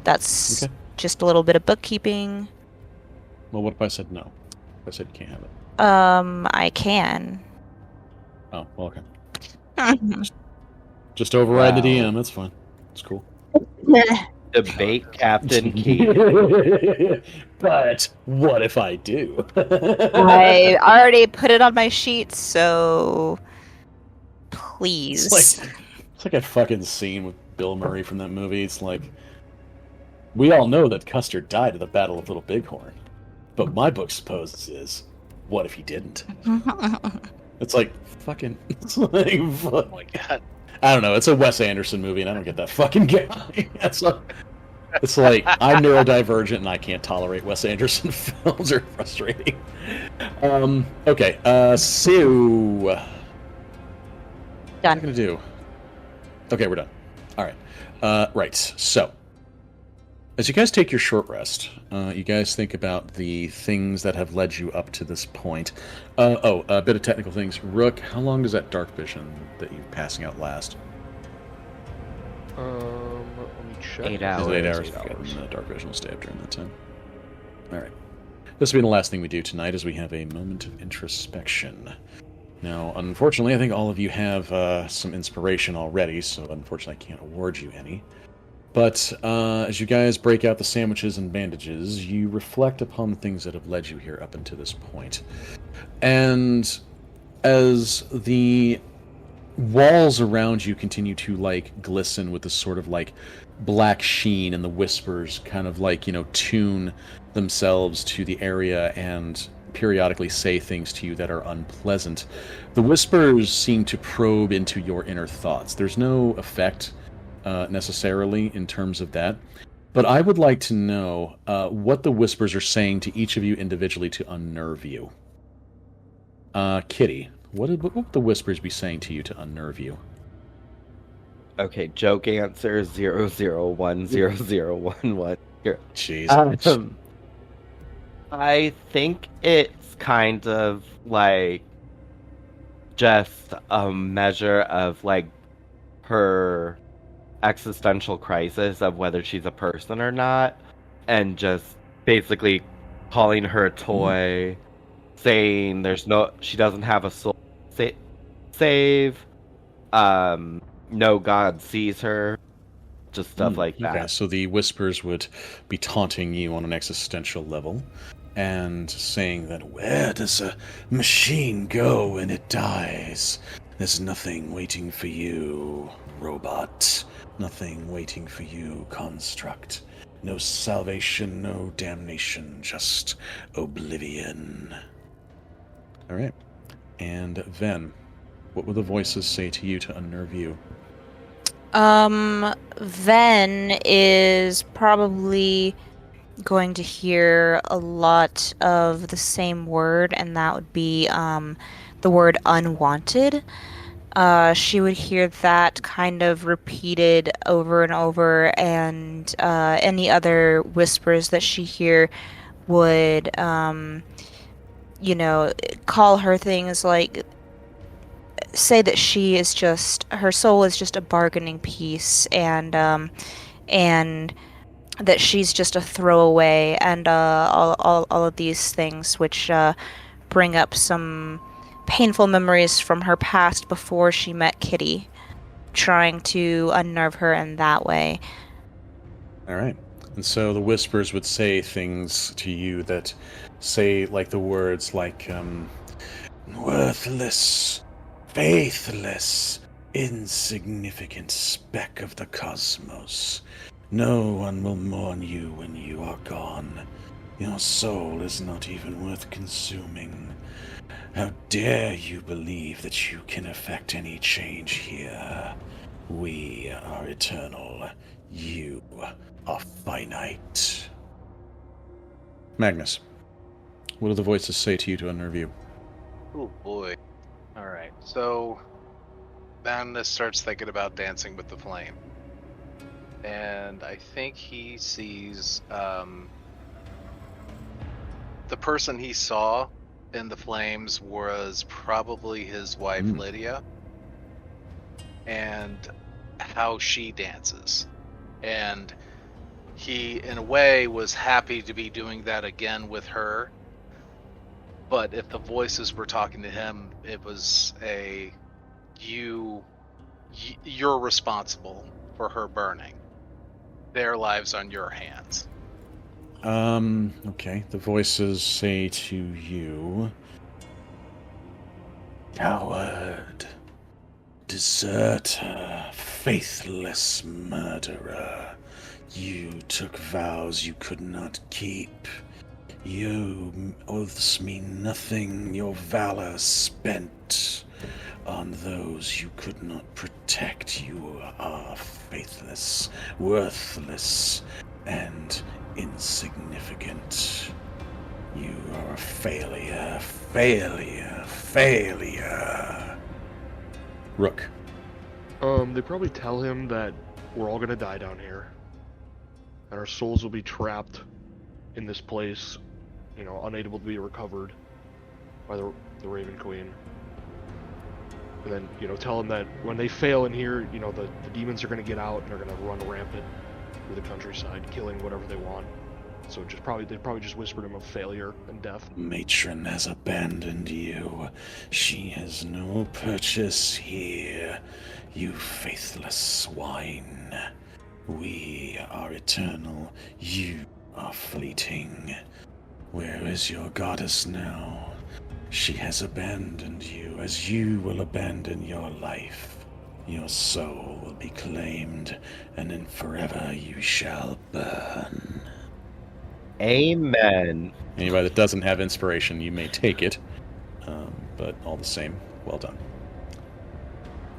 that's Okay. just a little bit of bookkeeping. Well, what if I said no? If I said you can't have it. I can. Oh, well, okay. Just override the Wow. DM. That's fine. It's cool. Debate Captain Key. But what if I do? I already put it on my sheet, so please. It's like a fucking scene with Bill Murray from that movie. It's like, we all know that Custer died at the Battle of Little Bighorn, but my book supposes is, what if he didn't? It's like, fucking, it's like, Oh my god. I don't know. It's a Wes Anderson movie, and I don't get that fucking guy. It's like I'm neurodivergent, and I can't tolerate Wes Anderson films. Are frustrating. Okay. So, what am I Done. gonna do? Okay, we're done. All right. Right. So, as you guys take your short rest, you guys think about the things that have led you up to this point. A bit of technical things. Rook, how long does that dark vision that you're passing out last? Let me check. 8 Is hours. it 8 hours? 8 Okay, hours. and the dark vision will stay up during that time. All right. This will be the last thing we do tonight, as we have a moment of introspection. Now, unfortunately, I think all of you have some inspiration already, so unfortunately I can't award you any. But as you guys break out the sandwiches and bandages, you reflect upon the things that have led you here up until this point. And as the walls around you continue to, like, glisten with this sort of, like, black sheen, and the whispers kind of, like, tune themselves to the area and periodically say things to you that are unpleasant, the whispers seem to probe into your inner thoughts. There's no effect necessarily in terms of that, but I would like to know what the whispers are saying to each of you individually to unnerve you. Kitty, what would the whispers be saying to you to unnerve you? Okay, joke answer 0010011. Jeez. I think it's kind of like just a measure of like her existential crisis of whether she's a person or not, and just basically calling her a toy, saying she doesn't have a soul save, no god sees her, just stuff like that. Okay, so the whispers would be taunting you on an existential level and saying that, where does a machine go when it dies? There's nothing waiting for you, robot. Nothing waiting for you, construct. No salvation, no damnation, just oblivion. All right. And Venn, what will the voices say to you to unnerve you? Venn is probably going to hear a lot of the same word, and that would be the word unwanted. She would hear that kind of repeated over and over, and any other whispers that she hear would, call her things like say that she is just her soul is just a bargaining piece, and that she's just a throwaway, and all of these things which bring up some painful memories from her past before she met Kitty, trying to unnerve her in that way. All right. And so the whispers would say things to you that say, like, the words like, worthless, faithless, insignificant speck of the cosmos. No one will mourn you when you are gone. Your soul is not even worth consuming. How dare you believe that you can affect any change here? We are eternal. You are finite. Magnus, what do the voices say to you to unnerve you? Oh boy. Alright, so Magnus starts thinking about Dancing with the Flame. And I think he sees the person he saw in the flames was probably his wife Lydia, and how she dances. And he, in a way, was happy to be doing that again with her. But if the voices were talking to him, it was you're responsible for her burning. Their lives on your hands. Okay. The voices say to you, coward, deserter, faithless murderer. You took vows you could not keep. Your oaths mean nothing. Your valor spent on those you could not protect. You are faithless, worthless, and insignificant. You are a failure, failure, failure. Rook. They probably tell him that we're all gonna die down here, and our souls will be trapped in this place, unable to be recovered by the Raven Queen. And then, tell them that when they fail in here, the demons are gonna get out and they're gonna run rampant through the countryside, killing whatever they want. So they probably just whispered him of failure and death. Matron has abandoned you. She has no purchase here, you faithless swine. We are eternal. You are fleeting. Where is your goddess now? She has abandoned you, as you will abandon your life. Your soul will be claimed, and in forever you shall burn. Amen. Anybody that doesn't have inspiration, you may take it, but all the same, well done.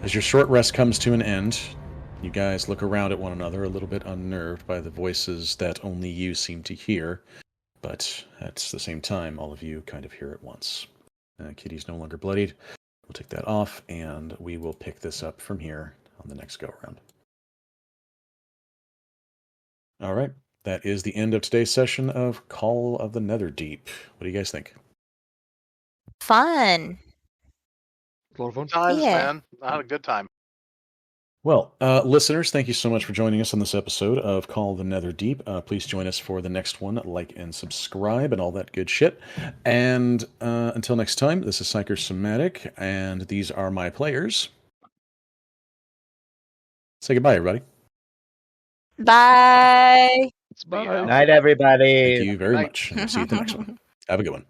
As your short rest comes to an end, you guys look around at one another, a little bit unnerved by the voices that only you seem to hear, but at the same time, all of you kind of hear at once. Kitty's no longer bloodied. We'll take that off, and we will pick this up from here on the next go-around. All right. That is the end of today's session of Call of the Netherdeep. What do you guys think? Fun. A lot of fun. Times, Yeah. man. I had a good time. Well, listeners, thank you so much for joining us on this episode of Call of the Netherdeep. Please join us for the next one. Like and subscribe and all that good shit. And until next time, this is Sykersomatic, and these are my players. Say goodbye, everybody. Bye. Bye. Night, everybody. Thank you very Night. much. And we'll see you at the next one. Have a good one.